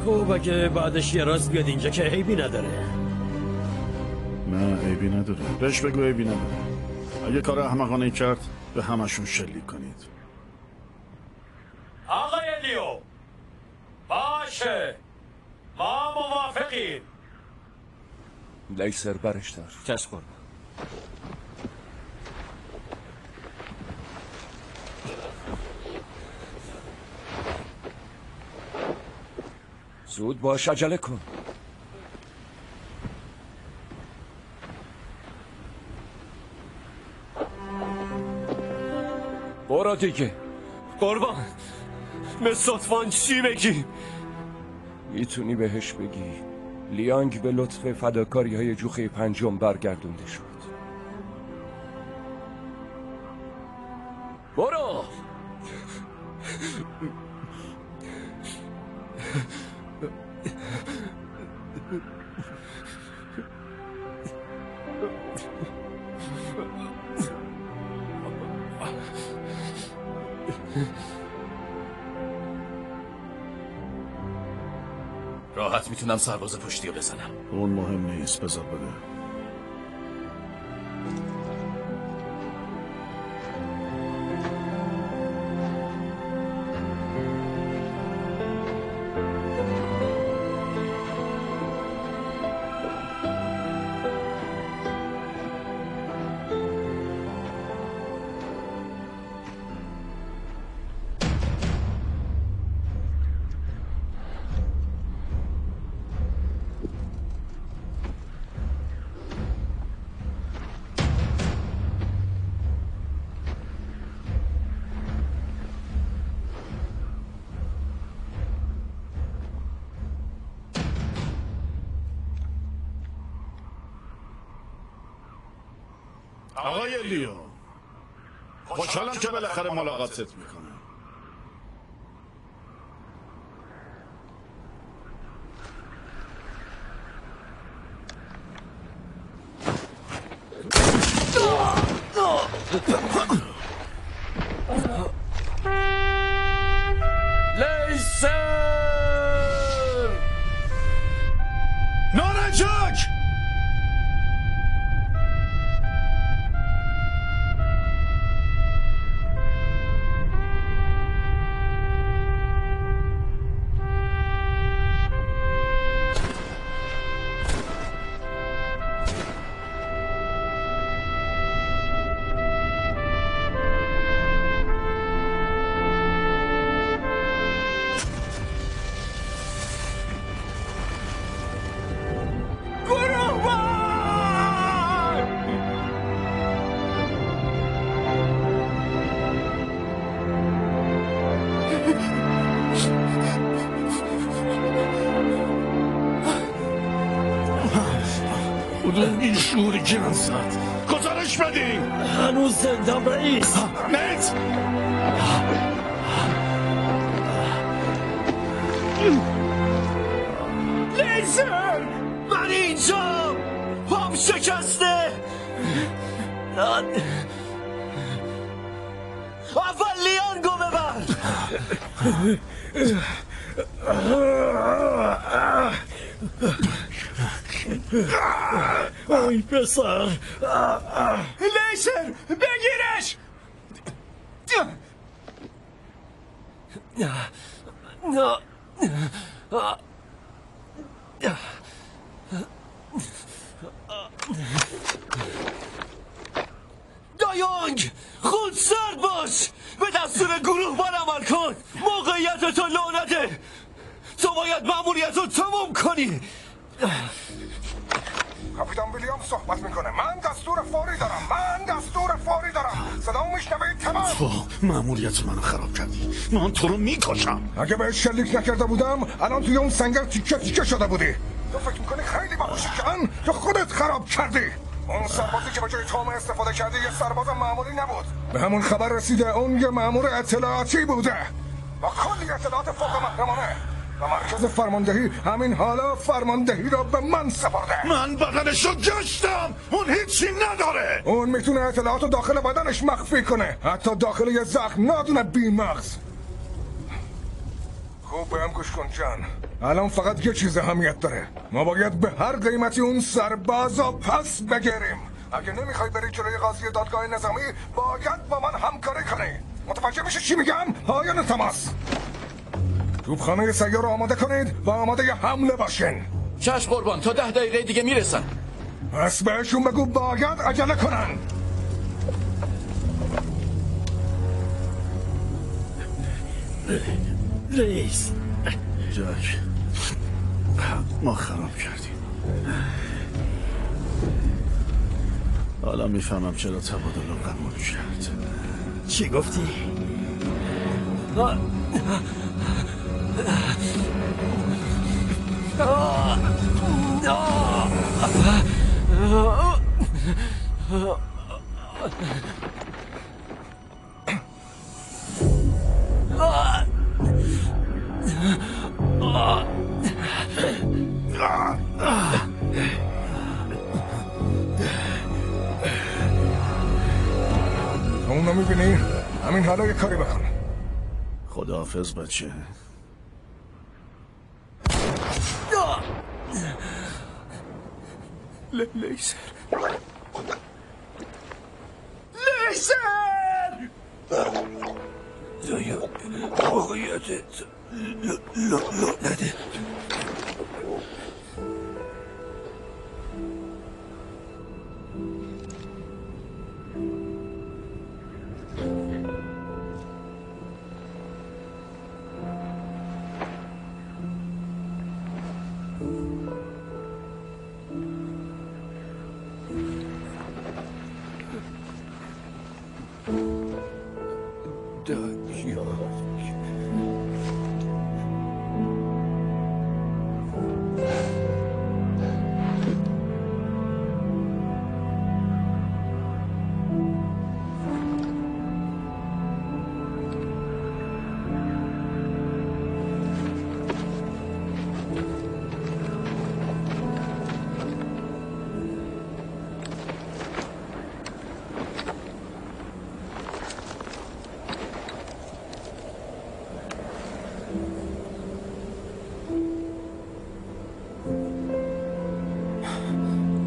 خب اگه بعدش یه راست بیاد اینجا که عیبی نداره. نه عیبی نداره. بهش بگو عیبی نداره. اگه کار احمقانه کرد به همشون شلیک کنید. آقای لیو باشه، ما موافقیم. لیسر برش دار. چشم قربان. زود باش، عجله کن. برو دیگه. قربان مستطفان چی بگی؟ میتونی بهش بگی لیانگ به لطف فداکاری های جوخه 5 برگردونده شد. برو. راحت میتونم سرباز پشتی رو بزنم. اون مهم نیست، بذار بده. آقای لیو، خوشحالم که بالاخره ملاقاتت میکنم. لیسر! نارنجک! کدوم این شوری گیرم زد؟ گزارش بدی! هنوز زندم رئیس. نیت! لیزر! من اینجا! پام شکسته! اول لیانگو ببر! آی پسر! لیزر! بگیرش! دایونگ! خود سرد باش! به دستور گروه بار عمل کن! موقعیت تو لعنته! تو باید مأموریت رو تموم کنی! کاپیتان ویلیام صحبت میکنه. من دستور فوری دارم. صدا میشنوید؟ تمام. تو مأموریت منو خراب کردی. من تو رو میکشم. اگه بهش شلیک نکرده بودم الان توی اون سنگر تیکه شده بودی. تو فکر میکنی خیلی باهوشی کن؟ تو خودت خراب کردی. اون سربازی که به جای تومه استفاده کردی یه سرباز معمولی نبود. به همون خبر رسیده اون یه مأمور اطلاعاتی بوده با کلی اطلاعات فوق محرمانه. و مرکز فرماندهی همین حالا فرماندهی را به من سپرده. من بدنشو گشتم. اون هیچی نداره. اون میتونه اطلاعاتو داخل بدنش مخفی کنه، حتی داخل یه زخم نادونه بیمغز. خوب بهم گوش کن جان. الان فقط یه چیز اهمیت داره. ما باید به هر قیمتی اون سربازو پس بگیریم. اگه نمیخوای بری جلوی قاضی دادگاه نظامی باید با من همکاری کنی. متوجه میشه چی میگم؟ پایان تماس. توپخانه سیار رو آماده کنید و آماده ی حمله باشین. چشم قربان، تا 10 دقیقه دیگه میرسن. پس بهشون بگو باید عجله کنن. رئیس جک، ما خراب کردیم. حالا میفهمم چرا تبادل رو قبول کرد. چی گفتی؟ اونو میبینی؟ همین حالا یه کاری بکن. خداحافظ بچه. لیزر دایا واقعیتت لعنته.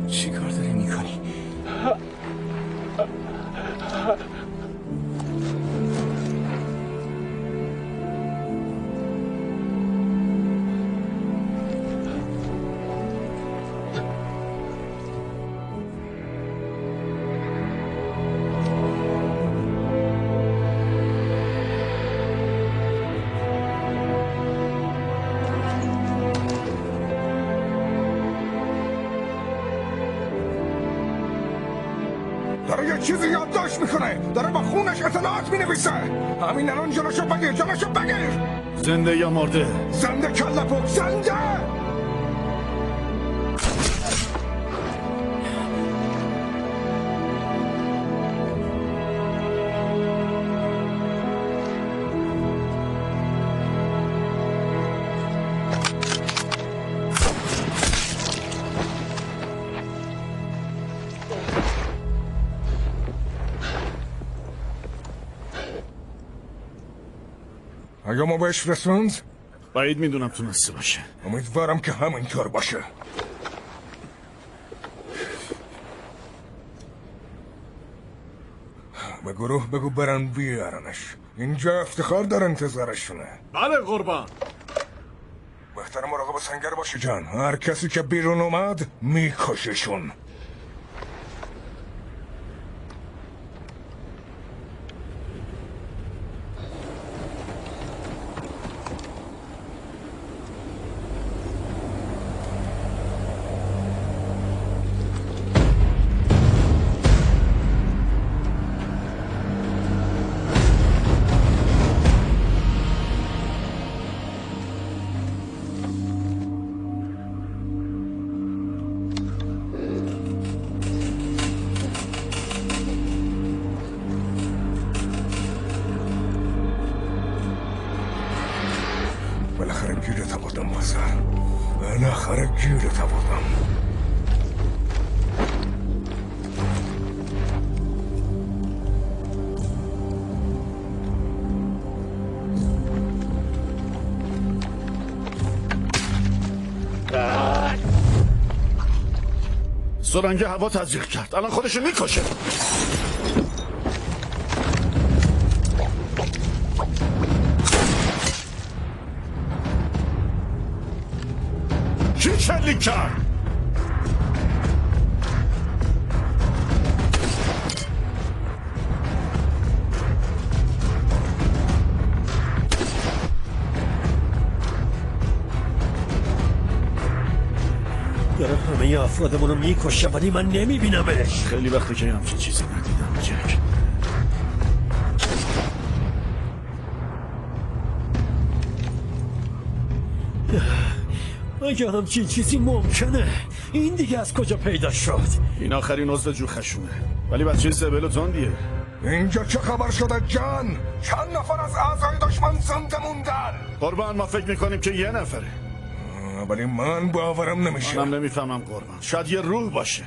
چی کار داری میکنی؟ داره یه چیزی یادداشت میکنه، داره با خونش اطلاعات مینویسه. همین الان جلوشو بگیر، جلوشو بگیر. زنده یا مرده؟ زنده کله پوک، زنده. اگه ما بهش رسوند؟ بعید میدونم تونسته باشه. امیدوارم که همینطور باشه. به گروه بگو برن بیارنش. اینجا افتخار در انتظارشونه. بله قربان. بهتر مراقب سنگر باشه جان. هر کسی که بیرون اومد میکششون. بالاخره گیرت آوردم بازر. بالاخره گیرت آوردم. سرنگه هوا تزریق کرد. الان خودشو میکشه. کی شلیک کرد؟ داره همه افرادمونو میکشه ولی من نمیبینمش. خیلی وقتی که همچین چیزی ندیدم جک. اگه همچین چیزی ممکنه این دیگه از کجا پیدا شد؟ این آخرین عضو جوخشونه ولی بچه زبل و تندیه. اینجا چه خبر شده جان؟ چند نفر از اعضای دشمن زنده موندن؟ قربان ما فکر میکنیم که یه نفره ولی من باورم نمیشه. منم نمیفهمم قربان. شاید یه روح باشه.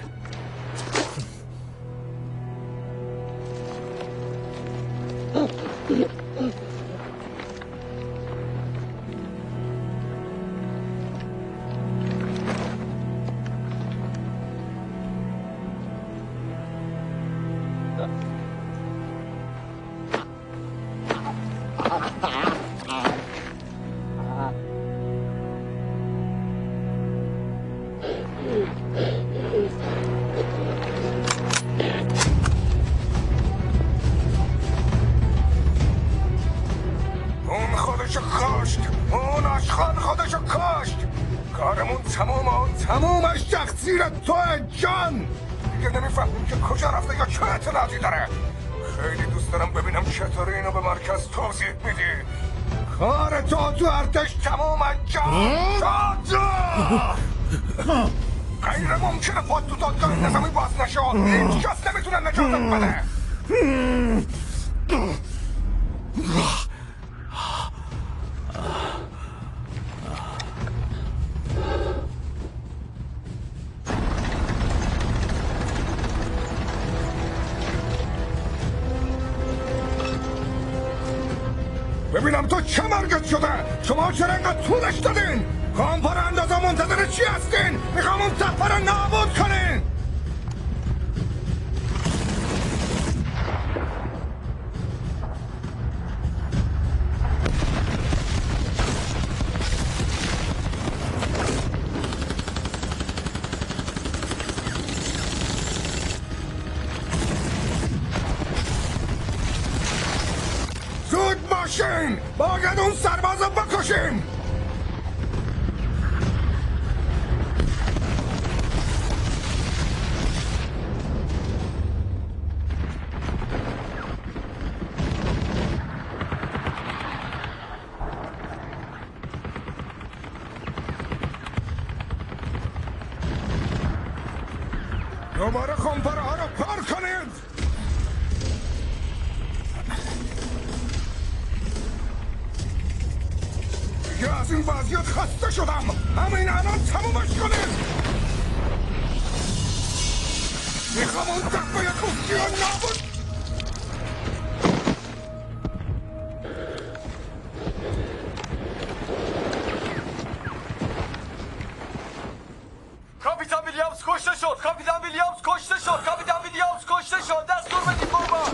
اون خودشو کاشت، اون آشخان خودشو کاشت. کارمون تمومش تقصیر توه جان. دیگه نمیفهمیم که کجا رفته یا چه اطلاعاتی داره. خیلی دوست دارم ببینم چطوری اینو به مرکز توضیح میدی. کار تو ارتش تمومه جان. غیر ممکنه پاد تو دادگاه نظامی باز نشه. هیچ کس نمیتونه نجاتت بده. ببینم تو چه مرگت شده؟ شما چرا اینقدر طولش دادین؟ کامپار اندازه منتظر چی هستین؟ میخوام اون تپه رو نابود کنین. باید اون سرباز رو بکشیم. دوباره خمپاره ها رو پار کنید. از این وضعیت خسته شدم. همین الان تمومش کنید. میخوام اون تپه کوفتی رو نابود. کاپیتان ویلیامز کشته شد. کاپیتان ویلیامز کشته شد. کاپیتان ویلیامز کشته شد. دستور بدید قربان.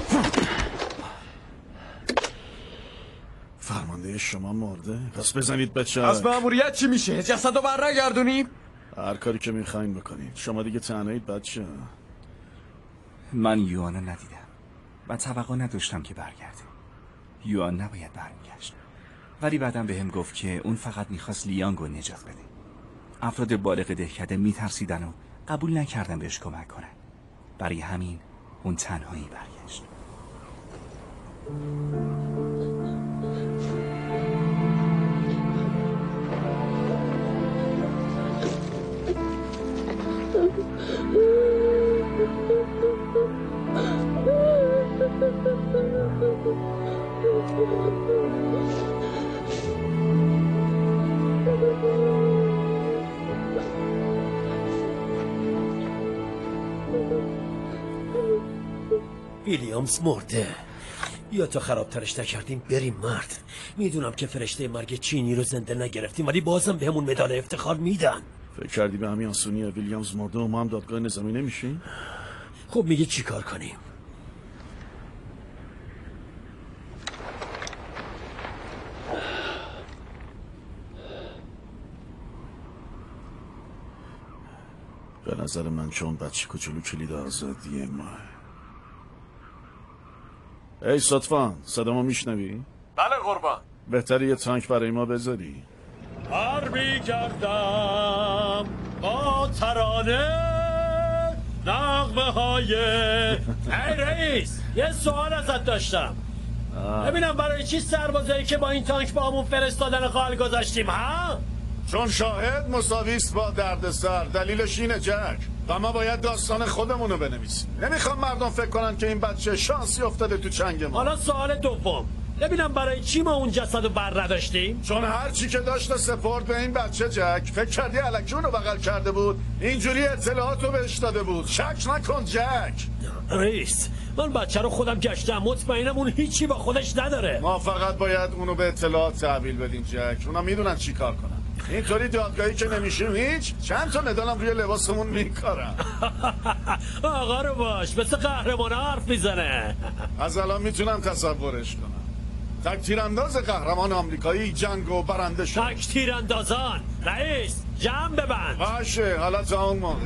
فرمانده شما مرده؟ پس بزنید بچه. از مأموریت چی میشه؟ جسد رو برنگردونیم؟ هر کاری که میخواین بکنید. شما دیگه تنهایید بچه. من یوانا ندیدم و توقع نداشتم که برگرده. یوان نباید برمیگشت، ولی بعدم بهم گفت که اون فقط میخواست لیانگو نجات بده. افراد بالغ دهکده میترسیدن و قبول نکردن بهش کمک کنن. برای همین اون تنهایی برگشت. ویلیامز مرده. یا تا خرابترش نکردیم بریم مرد. میدونم که فرشته مرگ چینی رو زنده نگرفتیم، ولی بازم بهمون مدال افتخار میدن. فکر کردی به همین آسونیه ویلیامز مرده و ما هم دادگاه نظامی نمیشیم؟ خب میگه چی کار کنیم؟ به نظر من چون بچه کوچولو کلید آزادیه ما. ای صدفان، صدامو میشنوی؟ بله قربان. بهتره یه تانک برای ما بذاری. حربی کردم با ترانه نغمه های. ای رئیس، یه سوال ازت داشتم. ببینم برای چی سربازایی که با این تانک با همون فرستادن قال گذاشتیم ها؟ چون شاهد مساویست با دردسر. دلیلش اینه جک و ما باید داستان خودمونو بنویسیم. نمیخوام مردم فکر کنن که این بچه شانسی افتاده تو چنگ ما. حالا سوال دوم، ببینم برای چی ما اون جسدو بر نداشتیم؟ چون هر چی که داشت سپورت به این بچه جک. فکر کردی الکی اونو بغل کرده بود؟ اینجوری اطلاعاتو بهش داده بود. شک نکن جک. رئیس، من بچه رو خودم گشتم، مطمئنم اون هیچی با خودش نداره. ما فقط باید اونو به اطلاعات تحویل بدیم جک. اونا میدونن چی کار کنن. اینطوری دادگاهی که نمیشیم هیچ. چند تا مدالم روی لباسمون میکارم. آقا رو باش، مثل قهرمان حرف میزنه. از الان میتونم تصورش کنم. تک تیرانداز قهرمان آمریکایی جنگ و برنده شد. تک تیراندازان رئیس جمع ببند. باشه حالا تا اون موقع.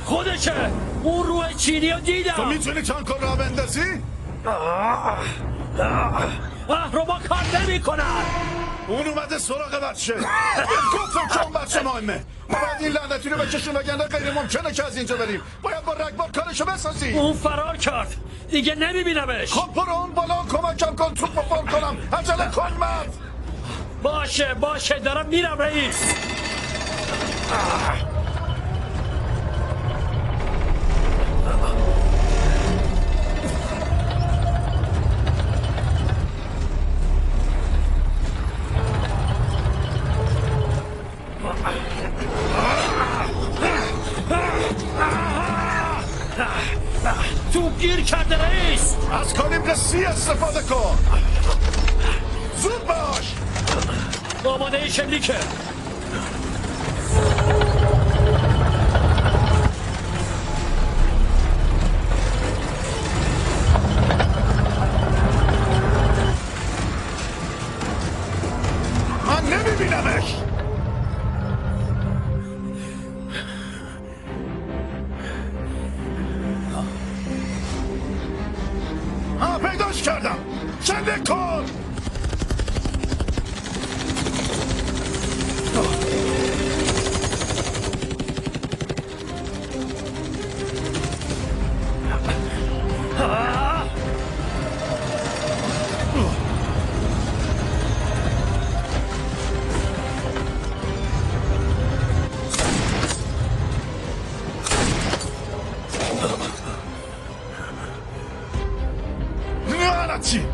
خودشه اون روح چینی رو دیدم. تو میتونی تانک را بندازی؟ اهرما کار نمی کنن. اون اومده سراغ بچه. گفتم که اون بچه مهمه. باید این لعنتی رو بکشیم وگرنه غیر ممکنه که از اینجا بریم. باید با رگبار کارشو بسازی. اون فرار کرد دیگه نمیبینمش. خب برو اون بالا کمکم کن توپ بفر کنم. عجله کن مرد. باشه دارم میرم رئیس. تو گیر کرده رئیس. از کالیبر 30 استفاده کن. زود باش. آماده شلیکه. من نمیبینمش. پیداش کردم. شلیک کن. لعنتی.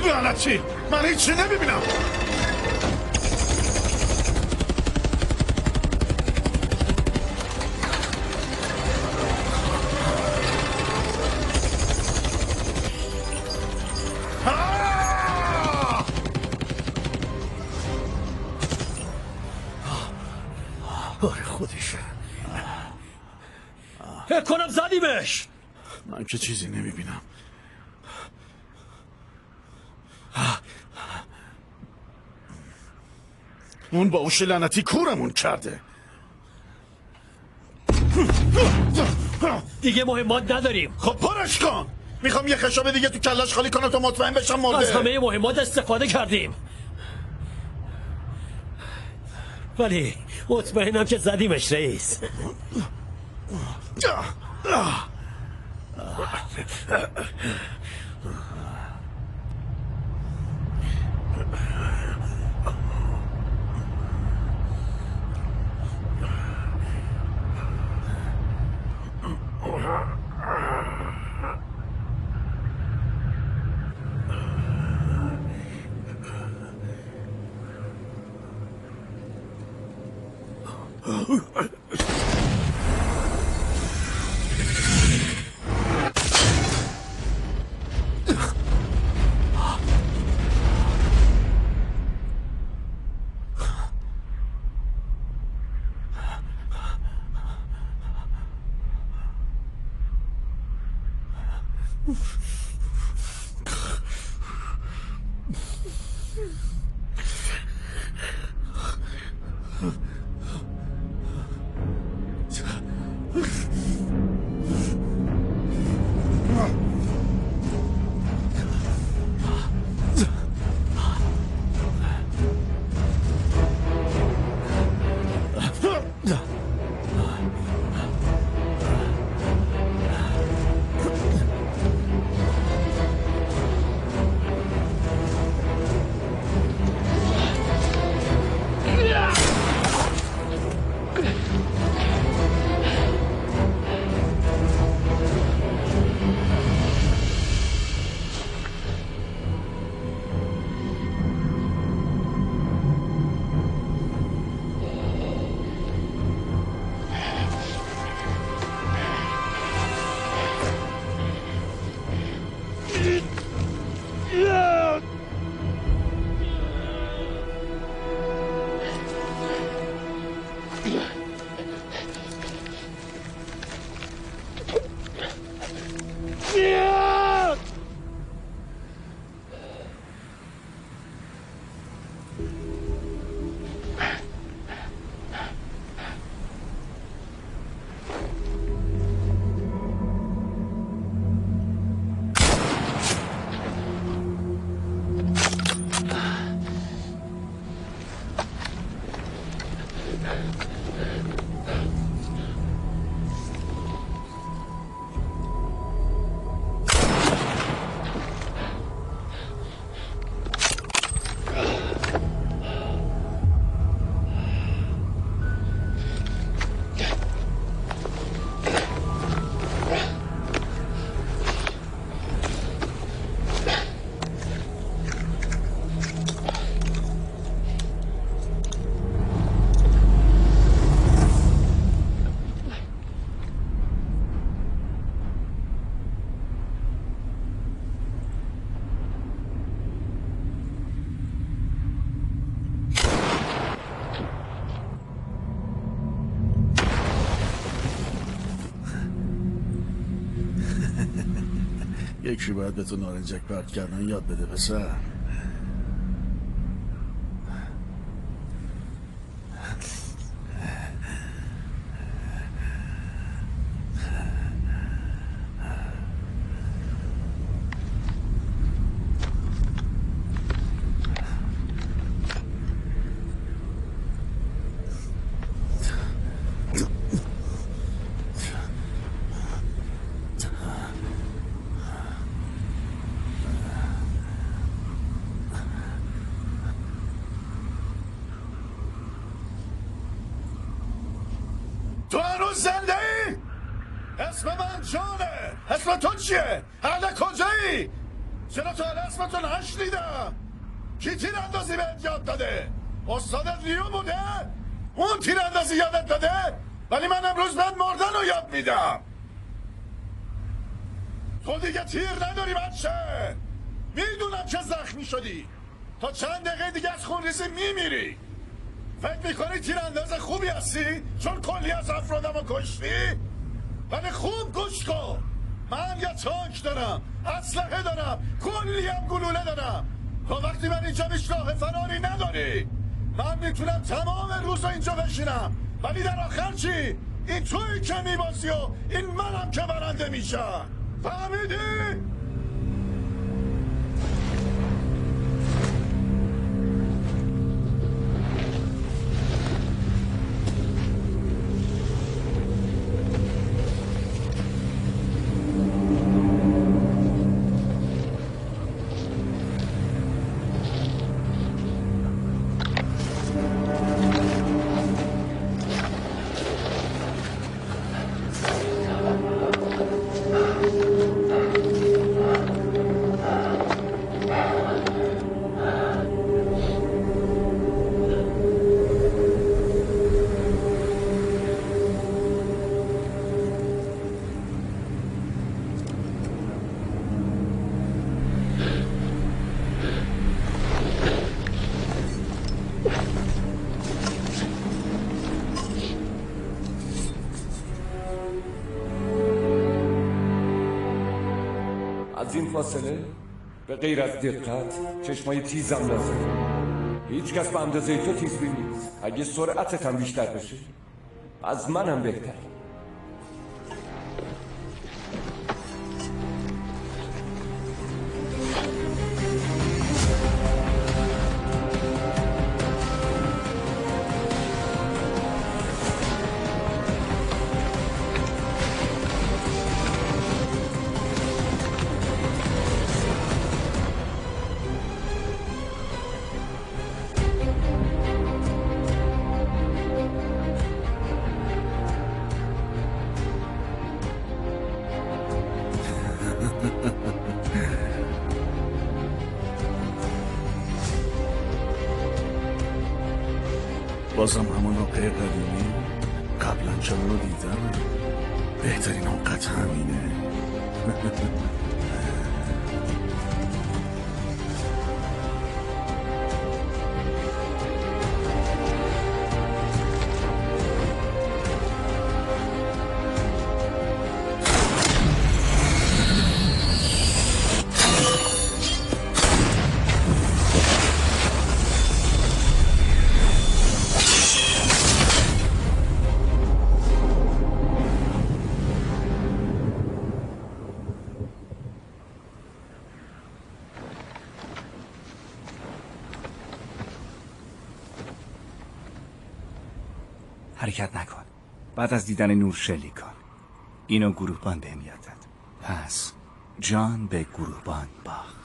لعنتی. من هیچی نمیبینم. آره خودشه. فکر کنم زدیمش. من که چیزی نمیبینم. اون با اوش لعنتی کورمون کرده. دیگه مهمات نداریم. خب پرش کن. میخوام یه خشاب دیگه تو کلش خالی کنم تا مطمئن بشم مرده. از همه مهمات استفاده کردیم ولی مطمئنم که زدیمش رئیس. یکی باید به تو نارنجک پرت کردن یاد بده پسر. تو هنوز زنده ای؟ اسم من جانه. اسم تو چیه؟ اهل کجایی؟ چرا تا حالا اسمتو نشنیدم؟ کی تیراندازی بهت یاد داده؟ استادت لیو بوده؟ اون تیراندازی یادت داده؟ ولی من امروز بهت مردن رو یاد میدم. تو دیگه تیر نداری بچه. میدونم که زخمی شدی. تا چند دقیقه دیگه از خونریزی میمیری. فکر میکنی تیرانداز خوبی هستی؟ چون کلی از افرادم رو کشتی؟ ولی خوب گوش کن. من یه تانک دارم، اسلحه دارم، کلی هم گلوله دارم. تو وقتی من اینجا بیش راه فراری نداری. من میتونم تمام روز اینجا بشینم، ولی در آخر چی؟ این تویی که میبازی و این منم که برنده میشم. فهمیدی؟ از این فاصله به غیر از دقت چشمای تیزم لازم. هیچ کس به اندازه تو تیزبین نیست. اگه سرعتت هم بیشتر بشه از منم بهتر. بازم همون آقای قدیمی قبلا چرا رو دیدم. بهترین اوقات همینه. حرکت نکن. بعد از دیدن نور شلیک کن. اینو گروهبان بهم یاد داد. پس جان به گروهبان باخت.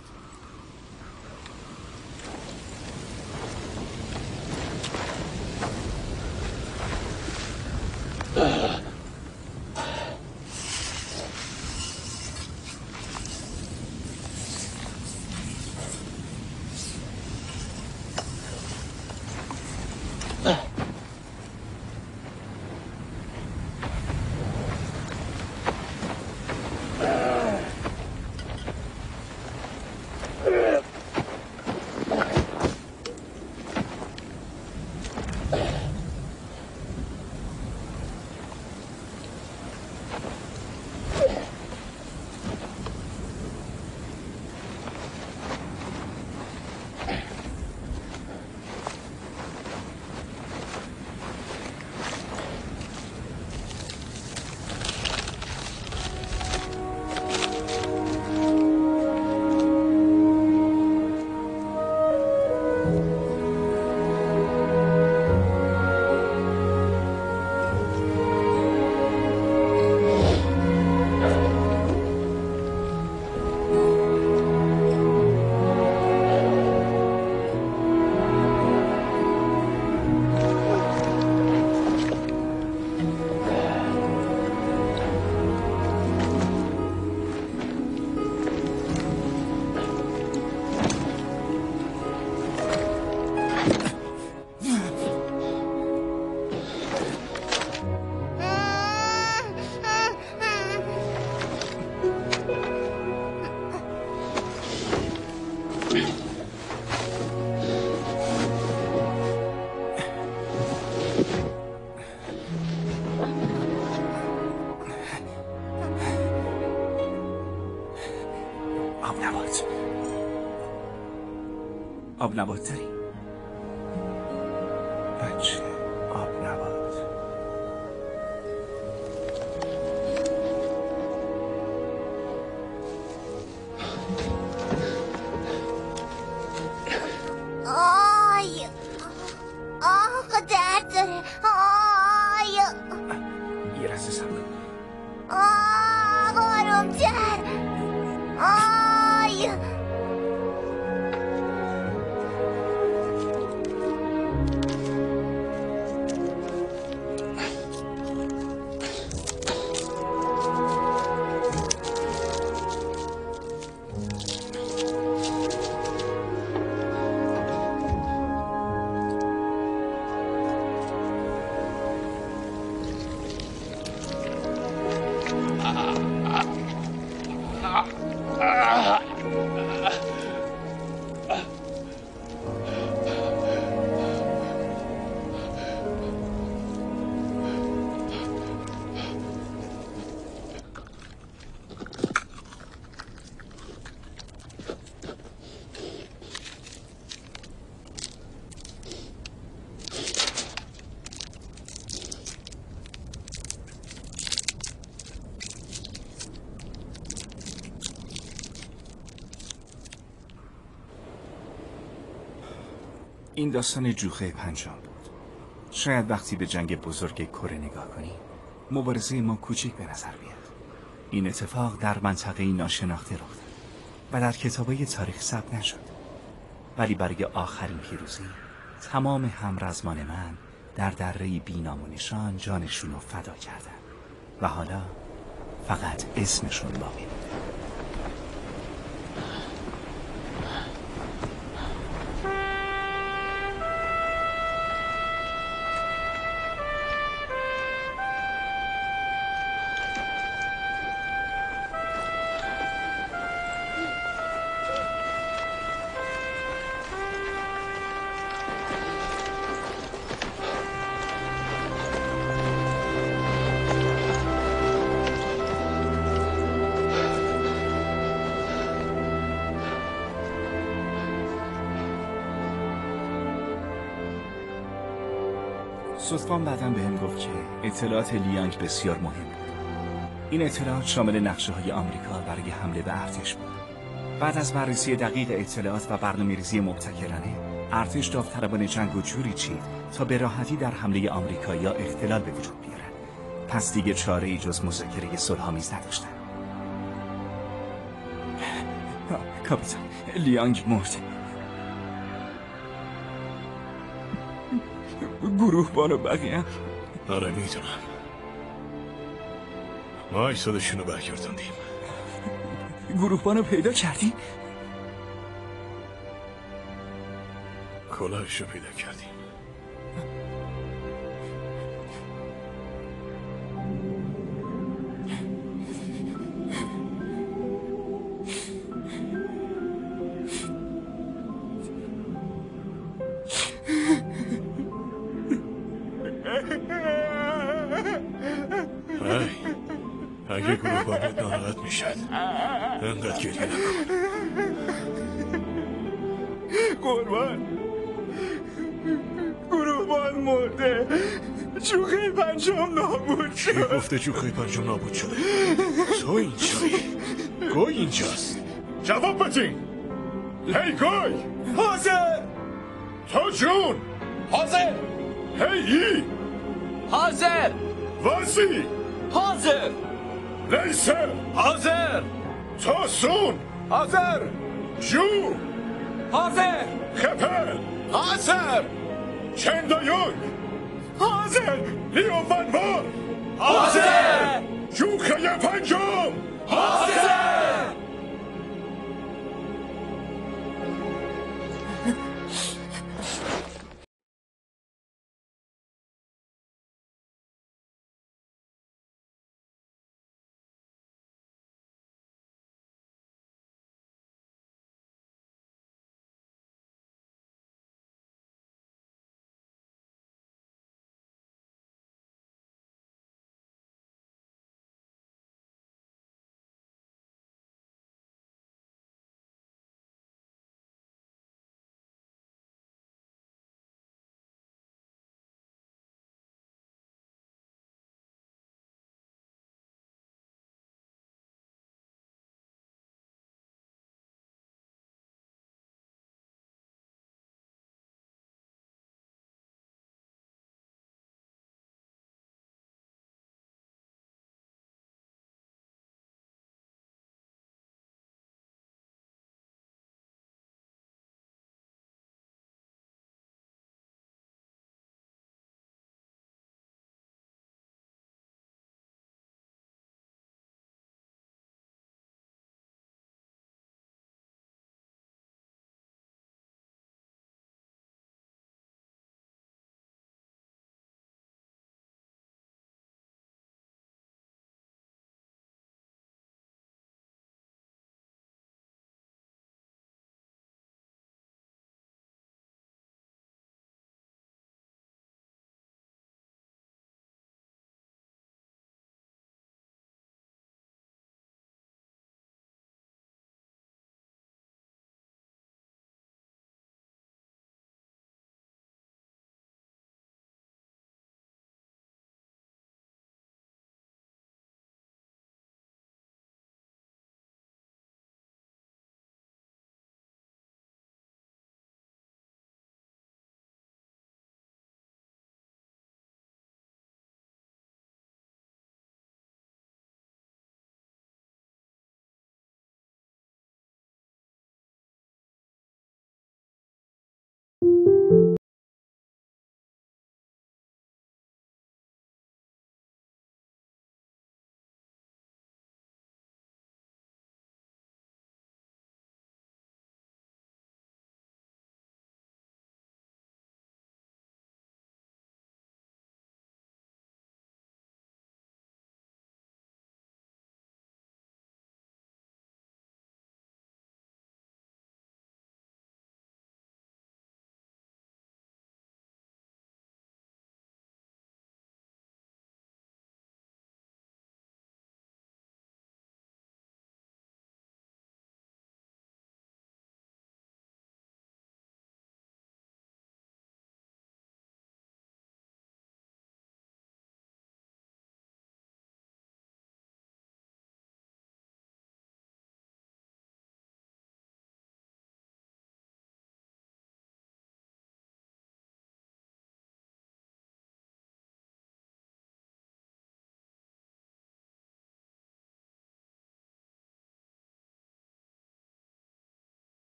آب نبات. آب نبات داری؟ بچه آب نبات. آی آه درد داره. آی یه لحظه صبر کن. آرومتر. آی این داستان جوخه پنجم بود. شاید وقتی به جنگ بزرگ کره نگاه کنی مبارزه ما کوچیک به نظر بیاد. این اتفاق در منطقه ناشناخته رخ داد و در کتابای تاریخ ثبت نشد، ولی برای آخرین پیروزی تمام همرزمان من در دره بی‌نام و نشان جانشون رو فدا کردن و حالا فقط اسمشون باقی مونده. صدفان بعدم بهم گفت که اطلاعات لیانگ بسیار مهم بود. این اطلاعات شامل نقشه های آمریکا برای حمله به ارتش بود. بعد از بررسی دقیق اطلاعات و برنامه‌ریزی مبتکرانه، ارتش داوطلبانه جنگ و جوری چید تا به راحتی در حمله آمریکایی‌ها اختلال به وجود بیارن. پس دیگه چاره‌ای جز مذاکره صلح‌آمیز نداشتن. کاپیتان، لیانگ مرد. گروهبان و بقیه. آره میدونم. ما ایستادشون رو برگرداندیم. گروهبان رو پیدا کردی؟ کلاهش رو پیدا کردیم. اگه گروهبانت ناراحت میشد انقدر گریه نکن. قربان، گروهبان مرده، جوخه پنجم نابود شد. کی گفته جوخه پنجم نابود شده؟ تو اینجایی؟ گوی اینجاست. جواب بدین. هی گوی حاضر. تو جون حاضر. هی حاضر. وازی حاضر. لیسر حاضر. توسون حاضر. جو حاضر. خپل حاضر. چندایون حاضر. لیو ونوار حاضر.